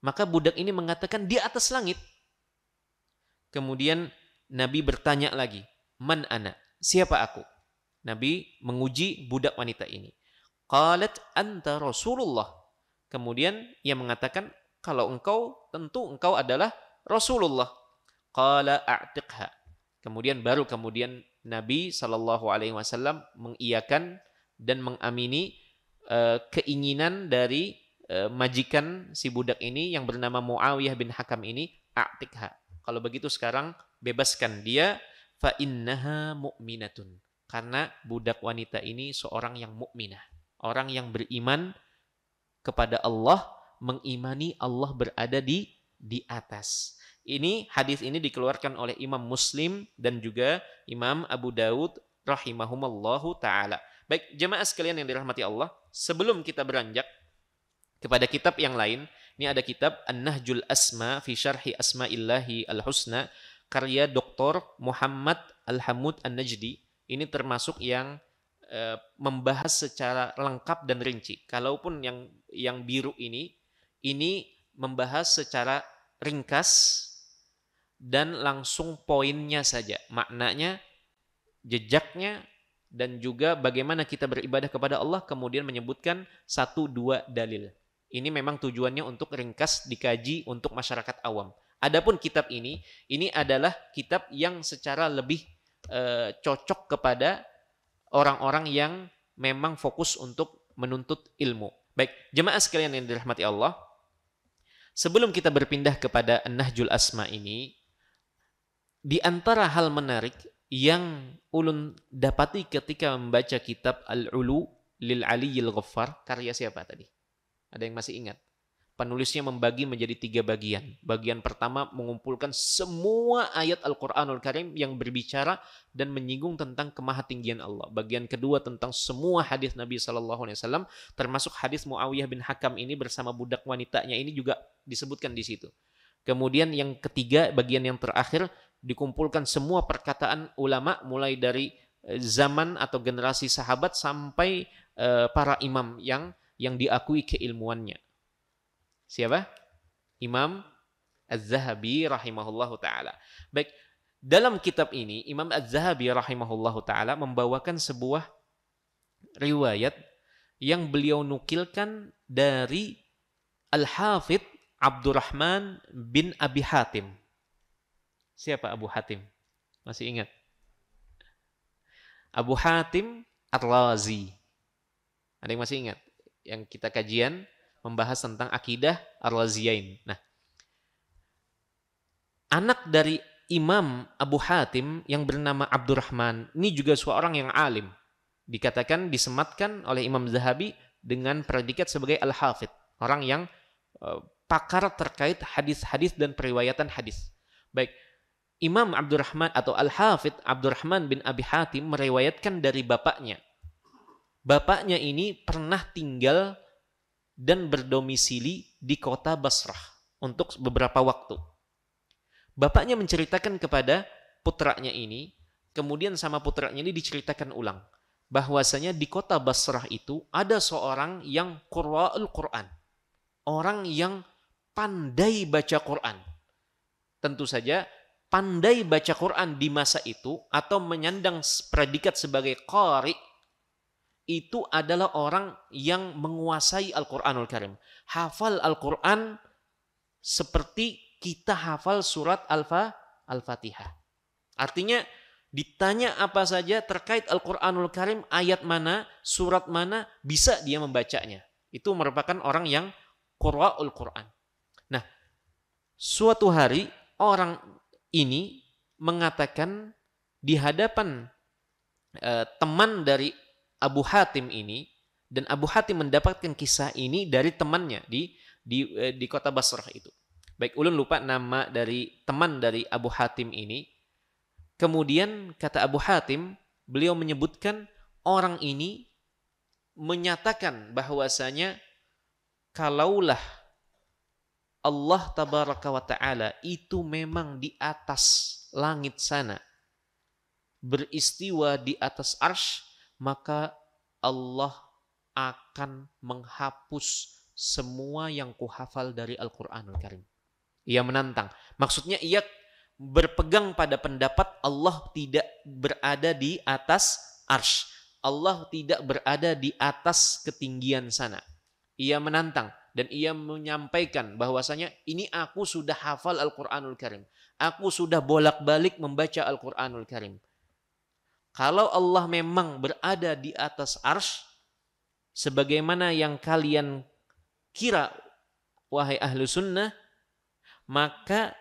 Maka budak ini mengatakan di atas langit. Kemudian Nabi bertanya lagi, man ana? Siapa aku? Nabi menguji budak wanita ini. Qalat anta Rasulullah. Kemudian ia mengatakan, kalau engkau, tentu engkau adalah Rasulullah. Qala a'tiqha. Kemudian Nabi SAW mengiyakan dan mengamini keinginan dari majikan si budak ini yang bernama Muawiyah bin Hakam ini, a'tiqha. Kalau begitu sekarang bebaskan dia, fa innaha mu'minatun. Karena budak wanita ini seorang yang mukminah, orang yang beriman kepada Allah, mengimani Allah berada di atas. Hadis ini dikeluarkan oleh Imam Muslim dan juga Imam Abu Dawud rahimahumallahu taala. Baik, jemaah sekalian yang dirahmati Allah, sebelum kita beranjak kepada kitab yang lain, ini ada kitab An-Nahjul Asma fi Syarhi Asma'illahi Al-Husna karya Dr. Muhammad Al-Hamud An-Najdi. Ini termasuk yang membahas secara lengkap dan rinci. Kalaupun yang biru ini membahas secara ringkas dan langsung poinnya saja, maknanya, jejaknya, dan juga bagaimana kita beribadah kepada Allah, kemudian menyebutkan 1-2 dalil. Ini memang tujuannya untuk ringkas dikaji untuk masyarakat awam. Adapun kitab ini adalah kitab yang secara lebih cocok kepada orang-orang yang memang fokus untuk menuntut ilmu. Baik, jemaah sekalian yang dirahmati Allah, sebelum kita berpindah kepada An-Nahjul Asma ini, di antara hal menarik yang ulun dapati ketika membaca kitab Al-Ulu lil Aliyyil Ghaffar, karya siapa tadi? Ada yang masih ingat? Penulisnya membagi menjadi 3 bagian. Bagian pertama mengumpulkan semua ayat Al-Quranul Karim yang berbicara dan menyinggung tentang kemahatinggian Allah. Bagian kedua tentang semua hadis Nabi SAW, termasuk hadis Muawiyah bin Hakam ini bersama budak wanitanya ini juga disebutkan di situ. Kemudian yang ketiga, bagian yang terakhir, dikumpulkan semua perkataan ulama mulai dari zaman atau generasi sahabat sampai para imam yang diakui keilmuannya. Siapa? Imam Az-Zahabi rahimahullahu ta'ala. Baik, dalam kitab ini Imam Az-Zahabi rahimahullahu ta'ala membawakan sebuah riwayat yang beliau nukilkan dari Al-Hafidh Abdurrahman bin Abi Hatim. Siapa Abu Hatim? Masih ingat? Abu Hatim Ar-Razi. Ada yang masih ingat? Yang kita kajian membahas tentang akidah Ar-Raziyain. Nah, anak dari Imam Abu Hatim yang bernama Abdurrahman, ini juga seorang yang alim. Dikatakan, disematkan oleh Imam Zahabi dengan predikat sebagai Al-Hafidh. Orang yang pakar terkait hadis-hadis dan periwayatan hadis. Baik, Imam Abdurrahman atau Al-Hafidh Abdurrahman bin Abi Hatim meriwayatkan dari bapaknya. Bapaknya ini pernah tinggal dan berdomisili di kota Basrah untuk beberapa waktu. Bapaknya menceritakan kepada putranya ini, kemudian sama putranya ini diceritakan ulang bahwasanya di kota Basrah itu ada seorang yang qurra'ul Quran, orang yang pandai baca Quran. Tentu saja pandai baca Quran di masa itu atau menyandang predikat sebagai qari itu adalah orang yang menguasai Al-Quranul Karim. Hafal Al-Quran seperti kita hafal surat Al-Fatihah. Artinya ditanya apa saja terkait Al-Quranul Karim, ayat mana, surat mana, bisa dia membacanya. Itu merupakan orang yang qurra'ul Quran. Nah, suatu hari orang ini mengatakan di hadapan teman dari Abu Hatim ini, dan Abu Hatim mendapatkan kisah ini dari temannya di kota Basrah itu. Baik, ulun lupa nama dari teman dari Abu Hatim ini. Kemudian kata Abu Hatim, beliau menyebutkan orang ini menyatakan bahwasanya kalaulah Allah tabaraka wa ta'ala itu memang di atas langit sana, beristiwa di atas arsy, maka Allah akan menghapus semua yang kuhafal dari Al-Quranul Karim. Ia menantang. Maksudnya ia berpegang pada pendapat Allah tidak berada di atas arsy. Allah tidak berada di atas ketinggian sana. Ia menantang dan ia menyampaikan bahwasanya ini aku sudah hafal Al-Quranul Karim. Aku sudah bolak-balik membaca Al-Quranul Karim. Kalau Allah memang berada di atas arsy, sebagaimana yang kalian kira, wahai ahlu sunnah, maka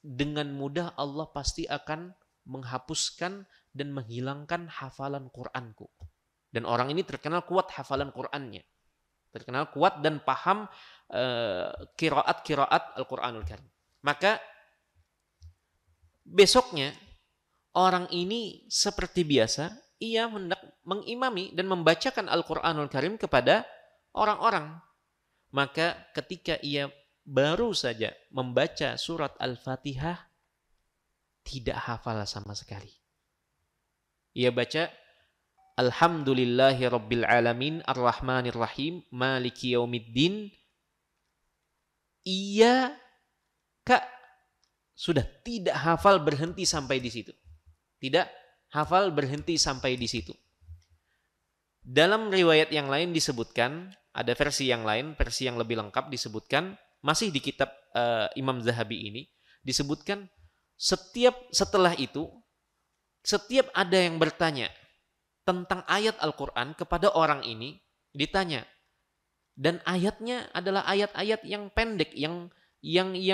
dengan mudah Allah pasti akan menghapuskan dan menghilangkan hafalan Qur'anku. Dan orang ini terkenal kuat hafalan Qur'annya. Terkenal kuat dan paham qiraat Al-Quranul Karim. Maka besoknya orang ini seperti biasa, ia hendak mengimami dan membacakan Al-Quranul Karim kepada orang-orang. Maka ketika ia baru saja membaca surat Al-Fatihah, tidak hafal sama sekali. Ia baca Alhamdulillahi Rabbil Alamin Ar-Rahmanir Rahim Maliki Yaumiddin. Ia sudah tidak hafal, berhenti sampai di situ. Tidak hafal, berhenti sampai di situ. Dalam riwayat yang lain disebutkan, ada versi yang lain, versi yang lebih lengkap disebutkan, masih di kitab Imam Zahabi ini, disebutkan setelah itu, setiap ada yang bertanya tentang ayat Al-Quran kepada orang ini, ditanya. Dan ayatnya adalah ayat-ayat yang pendek, yang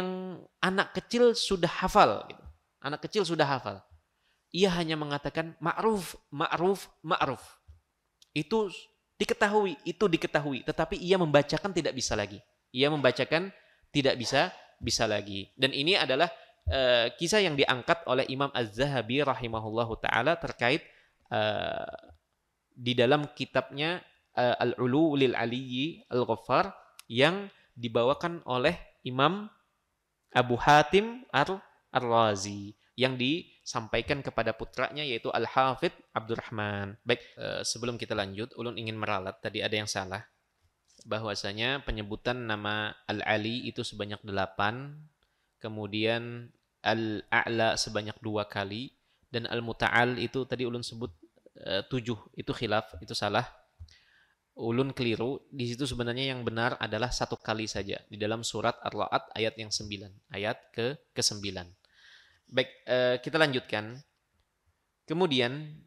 anak kecil sudah hafal. Gitu. Anak kecil sudah hafal. Ia hanya mengatakan ma'ruf, ma'ruf, ma'ruf. Itu diketahui, tetapi ia membacakan tidak bisa lagi. Ia membacakan tidak bisa lagi. Dan ini adalah kisah yang diangkat oleh Imam Az-Zahabi rahimahullahu ta'ala terkait di dalam kitabnya Al-Ulu lil Aliyyi Al-Ghaffar yang dibawakan oleh Imam Abu Hatim Ar-Razi yang disampaikan kepada putranya yaitu Al-Hafidh Abdurrahman. Baik, sebelum kita lanjut, ulun ingin meralat, tadi ada yang salah. Bahwasanya penyebutan nama Al-Ali itu sebanyak 8, kemudian Al-A'la sebanyak 2 kali, dan Al-Muta'al itu tadi ulun sebut 7, itu khilaf, itu salah. Ulun keliru, di situ sebenarnya yang benar adalah 1 kali saja di dalam surat Ar-Ra'd ayat yang 9, ayat ke-9. Baik, kita lanjutkan. Kemudian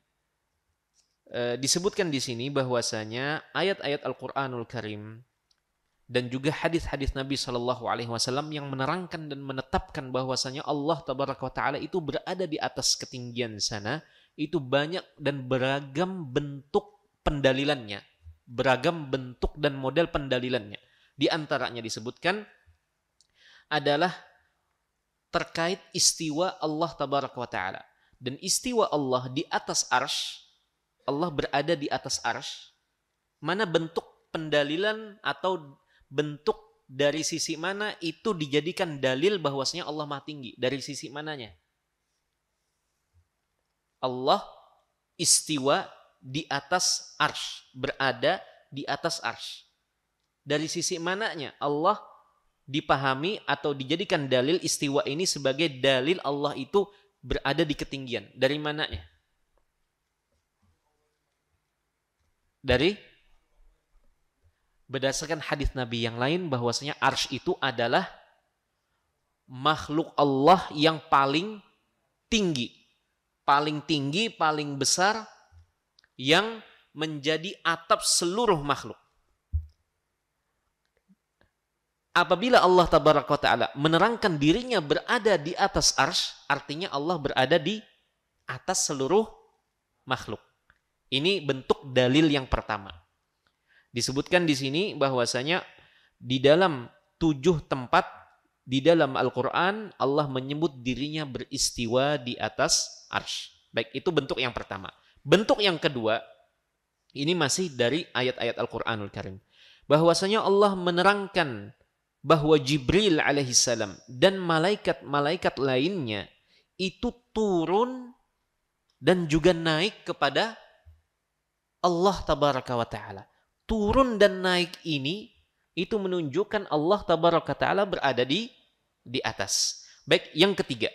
disebutkan di sini bahwasanya ayat-ayat Al-Qur'anul Karim dan juga hadis-hadis Nabi SAW yang menerangkan dan menetapkan bahwasanya Allah Tabaraka wa Ta'ala itu berada di atas ketinggian sana, itu banyak dan beragam bentuk pendalilannya, beragam bentuk dan model pendalilannya. Di antaranya disebutkan adalah terkait istiwa Allah Tabaraka wa Ta'ala. Dan istiwa Allah di atas arsy, Allah berada di atas arsy, mana bentuk pendalilan atau bentuk dari sisi mana itu dijadikan dalil bahwasanya Allah Maha Tinggi? Dari sisi mananya? Allah istiwa di atas arsy, berada di atas arsy. Dari sisi mananya Allah dipahami atau dijadikan dalil istiwa ini sebagai dalil Allah itu berada di ketinggian? Dari mananya? Dari berdasarkan hadis Nabi yang lain bahwasanya arsy itu adalah makhluk Allah yang paling tinggi, paling besar, yang menjadi atap seluruh makhluk. Apabila Allah tabaraka wa ta'ala menerangkan dirinya berada di atas arsy, artinya Allah berada di atas seluruh makhluk. Ini bentuk dalil yang pertama. Disebutkan di sini bahwasanya di dalam 7 tempat di dalam Al-Quran Allah menyebut dirinya beristiwa di atas arsy. Baik, itu bentuk yang pertama. Bentuk yang kedua, ini masih dari ayat-ayat Al-Quranul Karim. Bahwasanya Allah menerangkan bahwa Jibril alaihissalam dan malaikat-malaikat lainnya itu turun dan juga naik kepada Allah tabaraka wa ta'ala. Turun dan naik ini itu menunjukkan Allah tabaraka wa ta'ala berada di atas. Baik, yang ketiga.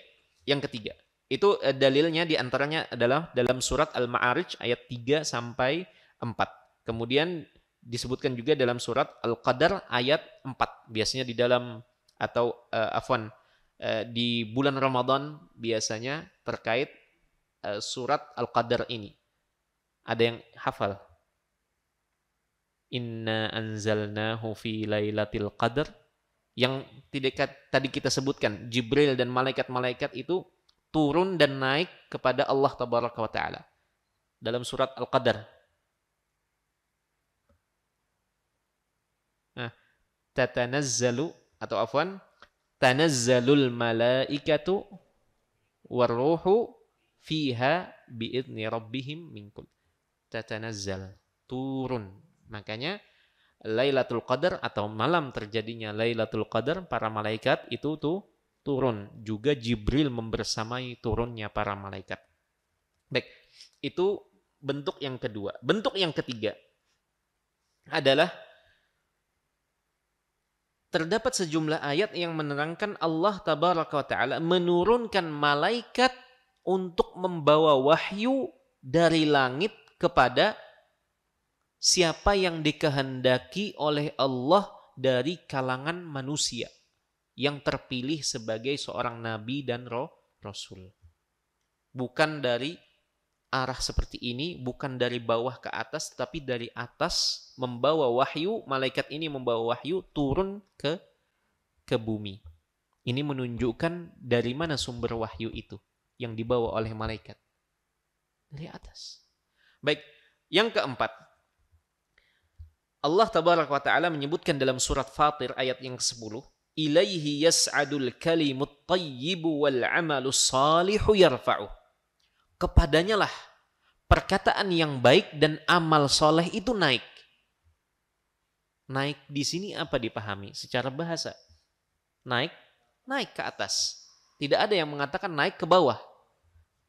Itu dalilnya diantaranya adalah dalam surat Al-Ma'arij ayat 3 sampai 4. Kemudian disebutkan juga dalam surat Al-Qadar ayat 4. Biasanya di dalam atau di bulan Ramadan biasanya terkait surat Al-Qadar ini. Ada yang hafal? Inna anzalnahu fi lailatul qadar. Yang tadi kita sebutkan, Jibril dan malaikat-malaikat itu turun dan naik kepada Allah tabaraka wa ta'ala dalam surat Al-Qadar. Tatanazzalu atau tanazzalul malaikatu warruhu fiha biidzni rabbihim min kull. Tatanazzal, turun. Makanya Lailatul Qadar atau malam terjadinya Lailatul Qadar, para malaikat itu turun. Juga Jibril membersamai turunnya para malaikat. Baik, itu bentuk yang kedua. Bentuk yang ketiga adalah terdapat sejumlah ayat yang menerangkan Allah tabaraka wa ta'ala menurunkan malaikat untuk membawa wahyu dari langit kepada siapa yang dikehendaki oleh Allah dari kalangan manusia yang terpilih sebagai seorang nabi dan rasul. Bukan dari arah seperti ini, bukan dari bawah ke atas, tapi dari atas membawa wahyu. Malaikat ini membawa wahyu turun ke bumi. Ini menunjukkan dari mana sumber wahyu itu yang dibawa oleh malaikat. Dari atas. Baik, yang keempat, Allah tabaraka wa ta'ala menyebutkan dalam surat Fatir ayat yang ke-10, ilaihi yas'adul kalimut tayyibu wal amalus salihu yarfa'uh. Kepadanya lah perkataan yang baik dan amal soleh itu naik. Naik di sini apa dipahami secara bahasa? Naik ke atas. Tidak ada yang mengatakan naik ke bawah.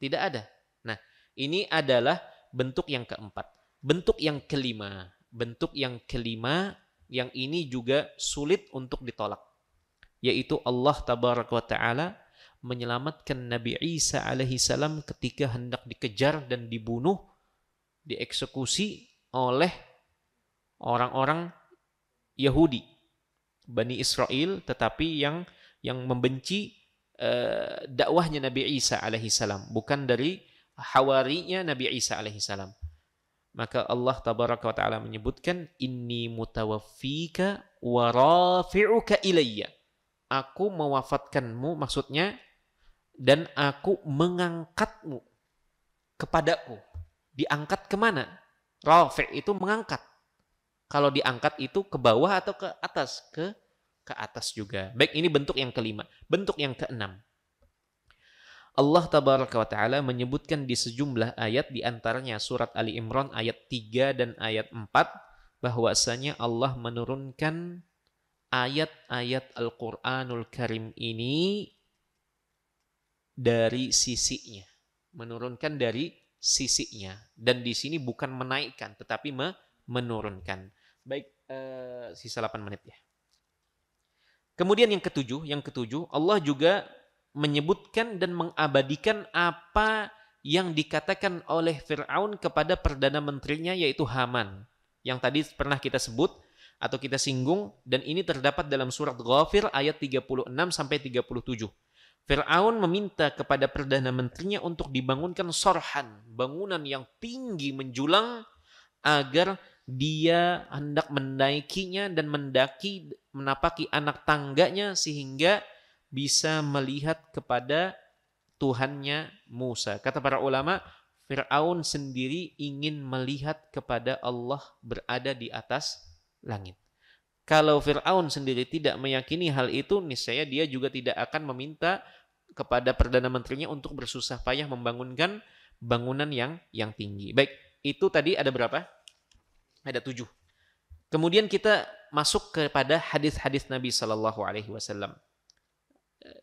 Tidak ada. Nah, ini adalah bentuk yang keempat. Bentuk yang kelima. Bentuk yang kelima yang ini juga sulit untuk ditolak. Yaitu Allah tabaraka wa ta'ala menyelamatkan Nabi Isa alaihi salam ketika hendak dikejar dan dibunuh, dieksekusi oleh orang-orang Yahudi, Bani Israel, tetapi yang membenci dakwahnya Nabi Isa alaihi salam, bukan dari hawarinya Nabi Isa alaihi salam. Maka Allah tabaraka wa ta'ala menyebutkan, inni mutawaffika wa rafi'uka ilayya. Aku mewafatkanmu, maksudnya, dan aku mengangkatmu kepadaku. Diangkat kemana? Rafi' itu mengangkat. Kalau diangkat itu ke bawah atau ke atas? Ke atas juga. Baik, ini bentuk yang kelima. Bentuk yang keenam, Allah tabaraka wa ta'ala menyebutkan di sejumlah ayat, di antaranya surat Ali Imran ayat 3 dan ayat 4, bahwasanya Allah menurunkan ayat-ayat Al-Qur'anul Karim ini dari sisinya. Menurunkan dari sisinya. Dan di sini bukan menaikkan, tetapi menurunkan. Baik, sisa 8 menit ya. Kemudian yang ketujuh, Allah juga menyebutkan dan mengabadikan apa yang dikatakan oleh Fir'aun kepada Perdana Menterinya, yaitu Haman. Yang tadi pernah kita sebut atau kita singgung, dan ini terdapat dalam surat Ghafir ayat 36-37. Fir'aun meminta kepada Perdana Menterinya untuk dibangunkan sorhan, bangunan yang tinggi menjulang, agar dia hendak mendaikinya dan menapaki anak tangganya sehingga bisa melihat kepada Tuhannya Musa. Kata para ulama, Fir'aun sendiri ingin melihat kepada Allah berada di atas langit. Kalau Fir'aun sendiri tidak meyakini hal itu, niscaya dia juga tidak akan meminta kepada Perdana Menterinya untuk bersusah payah membangunkan bangunan yang tinggi. Baik, itu tadi ada berapa? Ada 7. Kemudian kita masuk kepada hadis-hadis Nabi Sallallahu Alaihi Wasallam.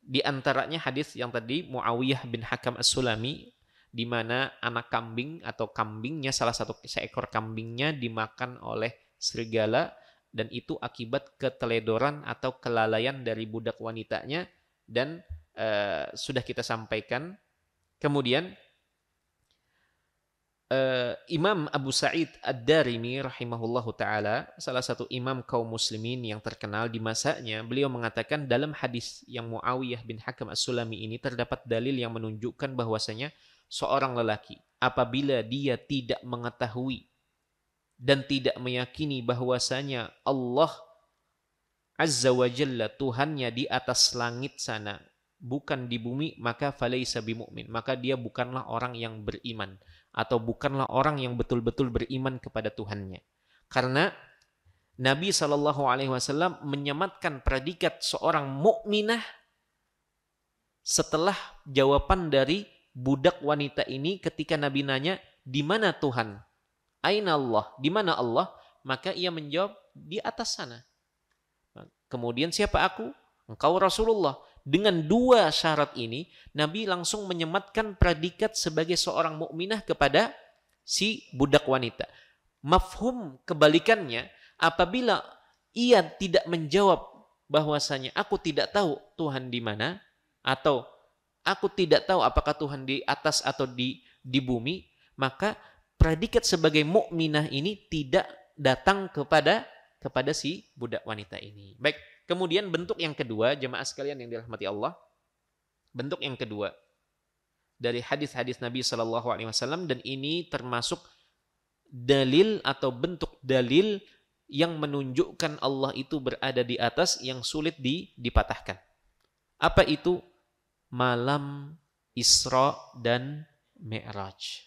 Di antaranya hadis yang tadi Muawiyah bin Hakam As-Sulami, di mana anak kambing atau kambingnya, seekor kambingnya dimakan oleh serigala, dan itu akibat keteledoran atau kelalaian dari budak wanitanya, dan sudah kita sampaikan. Kemudian Imam Abu Sa'id Ad-Darimi rahimahullahu ta'ala, salah satu imam kaum muslimin yang terkenal di masanya, beliau mengatakan dalam hadis yang Muawiyah bin Hakam As-Sulami ini terdapat dalil yang menunjukkan bahwasanya seorang lelaki apabila dia tidak mengetahui dan tidak meyakini bahwasanya Allah Azza wa Jalla, Tuhannya di atas langit sana, bukan di bumi, maka falaisa bimu'min, maka dia bukanlah orang yang beriman, atau bukanlah orang yang betul-betul beriman kepada Tuhannya. Karena Nabi SAW menyematkan predikat seorang mukminah setelah jawaban dari budak wanita ini ketika Nabi nanya, di mana Tuhan? Aina Allah? Di mana Allah? Maka ia menjawab, di atas sana. Kemudian, siapa aku? Engkau Rasulullah. Dengan 2 syarat ini, Nabi langsung menyematkan predikat sebagai seorang mukminah kepada si budak wanita. Mafhum kebalikannya, apabila ia tidak menjawab bahwasanya aku tidak tahu Tuhan di mana, atau aku tidak tahu apakah Tuhan di atas atau di bumi, maka predikat sebagai mukminah ini tidak datang kepada si budak wanita ini. Baik. Kemudian bentuk yang kedua, jemaah sekalian yang dirahmati Allah, bentuk yang kedua dari hadis-hadis Nabi Shallallahu Alaihi Wasallam, dan ini termasuk dalil atau bentuk dalil yang menunjukkan Allah itu berada di atas, yang sulit dipatahkan. Apa itu? Malam Isra dan Mi'raj.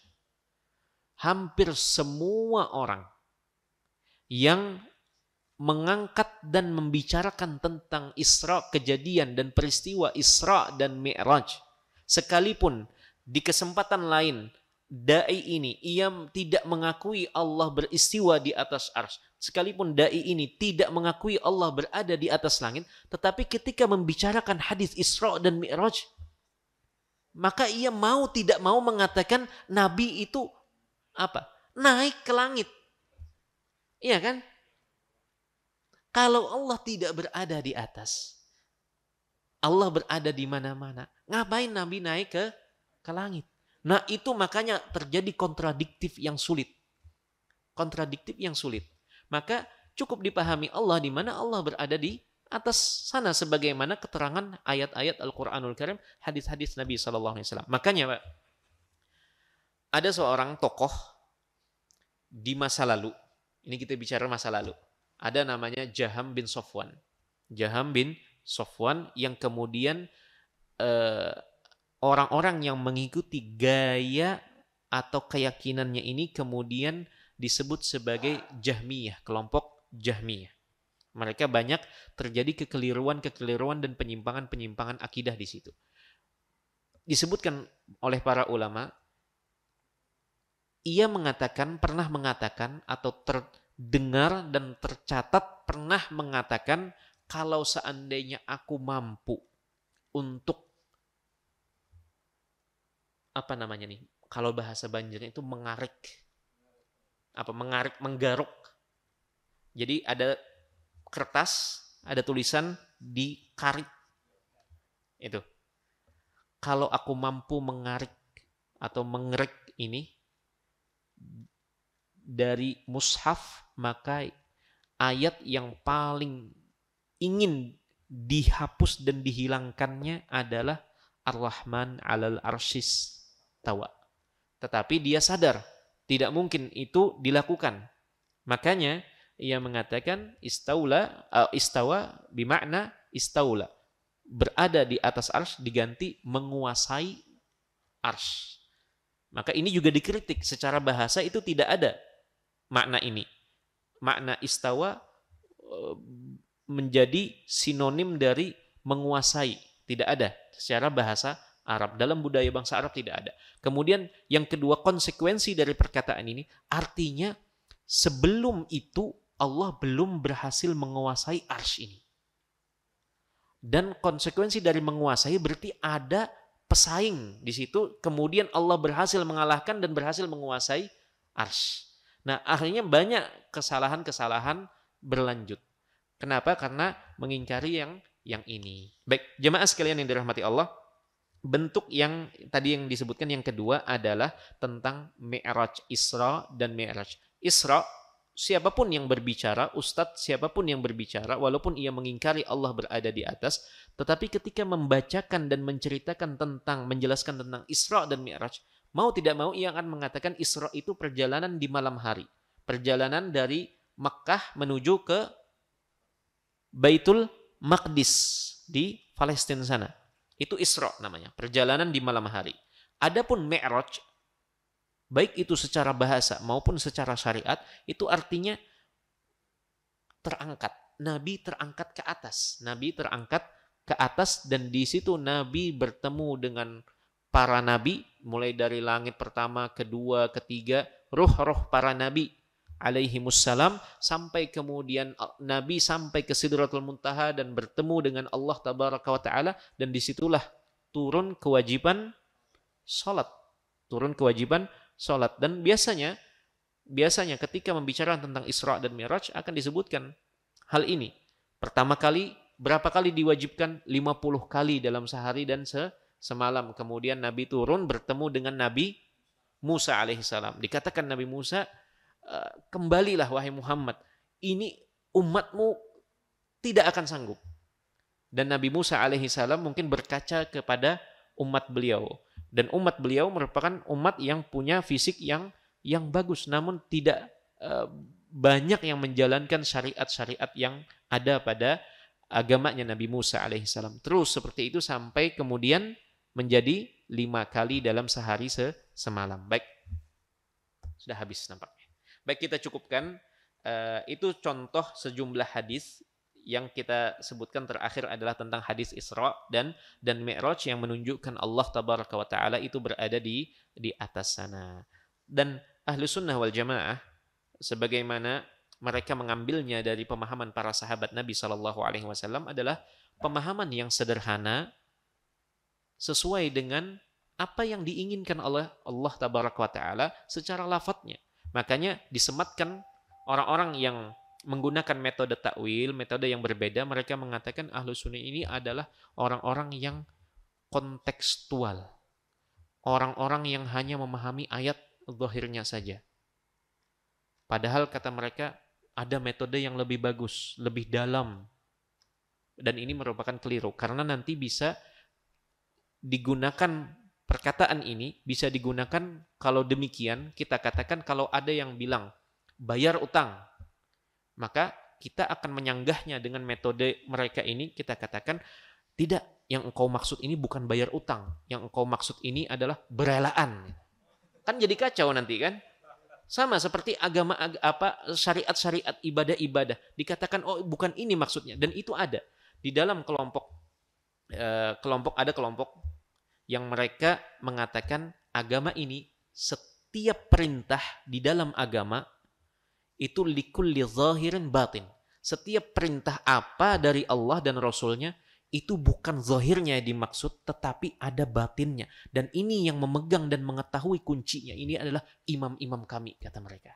Hampir semua orang yang mengangkat dan membicarakan tentang Isra, kejadian dan peristiwa Isra dan Mi'raj, sekalipun di kesempatan lain dai ini ia tidak mengakui Allah beristiwa di atas arsy, sekalipun dai ini tidak mengakui Allah berada di atas langit, tetapi ketika membicarakan hadis Isra dan Mi'raj, maka ia mau tidak mau mengatakan Nabi itu apa? Naik ke langit. Iya kan? Kalau Allah tidak berada di atas, Allah berada di mana-mana, ngapain Nabi naik ke langit? Nah, itu makanya terjadi kontradiktif yang sulit. Kontradiktif yang sulit. Maka cukup dipahami Allah di mana Allah berada di atas sana, sebagaimana keterangan ayat-ayat Al-Qur'anul Karim, hadis-hadis Nabi SAW. Makanya Pak, ada seorang tokoh di masa lalu. Ini kita bicara masa lalu. Ada namanya Jaham bin Safwan. Jaham bin Safwan yang kemudian orang-orang yang mengikuti gaya atau keyakinannya ini kemudian disebut sebagai Jahmiyah, kelompok Jahmiyah. Mereka banyak terjadi kekeliruan-kekeliruan dan penyimpangan-penyimpangan akidah di situ. Disebutkan oleh para ulama, ia pernah mengatakan atau dengar dan tercatat pernah mengatakan, kalau seandainya aku mampu untuk apa namanya nih? Kalau bahasa Banjarnya itu mengarik, menggaruk. Jadi ada kertas, ada tulisan dikarik. Itu. Kalau aku mampu mengarik atau mengerek ini dari mushaf, maka ayat yang paling ingin dihapus dan dihilangkannya adalah Ar-Rahman 'alal arsyis tawa. Tetapi dia sadar tidak mungkin itu dilakukan. Makanya ia mengatakan istawa bimakna istaula. Berada di atas arsy diganti menguasai arsy. Maka ini juga dikritik secara bahasa, itu tidak ada makna ini. Makna istawa menjadi sinonim dari menguasai. Tidak ada secara bahasa Arab. Dalam budaya bangsa Arab tidak ada. Kemudian yang kedua, konsekuensi dari perkataan ini artinya sebelum itu Allah belum berhasil menguasai arsy ini. Dan konsekuensi dari menguasai berarti ada pesaing di situ, kemudian Allah berhasil mengalahkan dan berhasil menguasai arsy. Nah, akhirnya banyak kesalahan-kesalahan berlanjut. Kenapa? Karena mengingkari yang ini. Baik, jemaah sekalian yang dirahmati Allah, bentuk yang tadi yang disebutkan yang kedua adalah tentang Mi'raj, Isra dan Mi'raj. Isra, siapapun yang berbicara, ustadz siapapun yang berbicara, walaupun ia mengingkari Allah berada di atas, tetapi ketika membacakan dan menceritakan tentang, menjelaskan tentang Isra dan Mi'raj, mau tidak mau ia akan mengatakan Isra itu perjalanan di malam hari. Perjalanan dari Makkah menuju ke Baitul Maqdis di Palestina sana. Itu Isra namanya, perjalanan di malam hari. Adapun Mi'raj, baik itu secara bahasa maupun secara syariat, itu artinya terangkat. Nabi terangkat ke atas. Nabi terangkat ke atas dan di situ Nabi bertemu dengan para nabi, mulai dari langit pertama, kedua, ketiga, ruh-ruh para nabi alaihimussalam, sampai kemudian Nabi sampai ke Sidratul Muntaha dan bertemu dengan Allah Tabaraka wa Ta'ala, dan disitulah turun kewajiban salat. Turun kewajiban salat. Dan biasanya ketika membicarakan tentang Isra dan Mi'raj akan disebutkan hal ini. Pertama kali, berapa kali diwajibkan? 50 kali dalam sehari dan semalam. Kemudian Nabi turun bertemu dengan Nabi Musa alaihissalam. Dikatakan Nabi Musa, kembalilah wahai Muhammad, ini umatmu tidak akan sanggup. Dan Nabi Musa alaihissalam mungkin berkaca kepada umat beliau, dan umat beliau merupakan umat yang punya fisik yang bagus, namun tidak banyak yang menjalankan syariat-syariat yang ada pada agamanya Nabi Musa alaihissalam. Terus seperti itu sampai kemudian menjadi 5 kali dalam sehari semalam. Baik, sudah habis nampaknya. Baik, kita cukupkan. Itu contoh sejumlah hadis. Yang kita sebutkan terakhir adalah tentang hadis Isra dan Mi'raj yang menunjukkan Allah Tabaraka wa Ta'ala itu berada di atas sana. Dan Ahlu Sunnah wal Jamaah, sebagaimana mereka mengambilnya dari pemahaman para sahabat Nabi SAW, adalah pemahaman yang sederhana sesuai dengan apa yang diinginkan oleh Allah Tabaraka wa Ta'ala secara lafadznya. Makanya disematkan orang-orang yang menggunakan metode takwil, metode yang berbeda. Mereka mengatakan Ahlu Sunnah ini adalah orang-orang yang kontekstual, orang-orang yang hanya memahami ayat zahirnya saja. Padahal kata mereka ada metode yang lebih bagus, lebih dalam. Dan ini merupakan keliru, karena nanti bisa digunakan, perkataan ini bisa digunakan kalau demikian. Kita katakan kalau ada yang bilang bayar utang, maka kita akan menyanggahnya dengan metode mereka ini. Kita katakan tidak, yang engkau maksud ini bukan bayar utang, yang engkau maksud ini adalah berelaan. Kan jadi kacau nanti kan. Sama seperti agama syariat-syariat ibadah-ibadah, dikatakan oh bukan ini maksudnya, dan itu ada di dalam kelompok ada kelompok yang mereka mengatakan agama ini, setiap perintah di dalam agama itu likulli zahirin batin. Setiap perintah apa dari Allah dan Rasulnya itu bukan zahirnya yang dimaksud, tetapi ada batinnya. Dan ini yang memegang dan mengetahui kuncinya. Ini adalah imam-imam kami, kata mereka.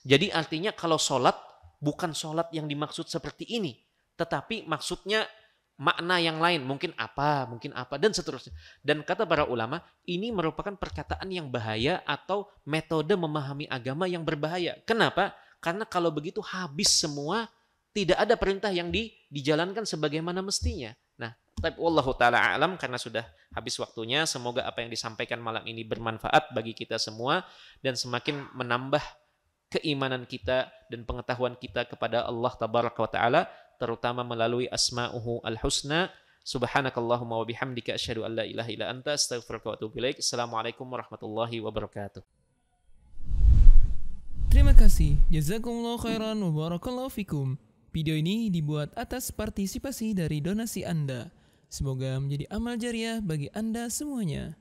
Jadi artinya kalau sholat, bukan sholat yang dimaksud seperti ini. Tetapi maksudnya makna yang lain. Mungkin apa, dan seterusnya. Dan kata para ulama, ini merupakan perkataan yang bahaya atau metode memahami agama yang berbahaya. Kenapa? Karena kalau begitu habis semua, tidak ada perintah yang dijalankan sebagaimana mestinya. Nah, tapi wallahu taala alam, karena sudah habis waktunya, semoga apa yang disampaikan malam ini bermanfaat bagi kita semua dan semakin menambah keimanan kita dan pengetahuan kita kepada Allah tabaraka wa taala, terutama melalui asma'uhu al-husna. Subhanakallahumma wa bihamdika asyhadu an la ilaha illa anta astaghfiruka wa atubu ilaik. Assalamualaikum warahmatullahi wabarakatuh. Terima kasih. Jazakumullah khairan wa barakallahu fikum. Video ini dibuat atas partisipasi dari donasi Anda. Semoga menjadi amal jariah bagi Anda semuanya.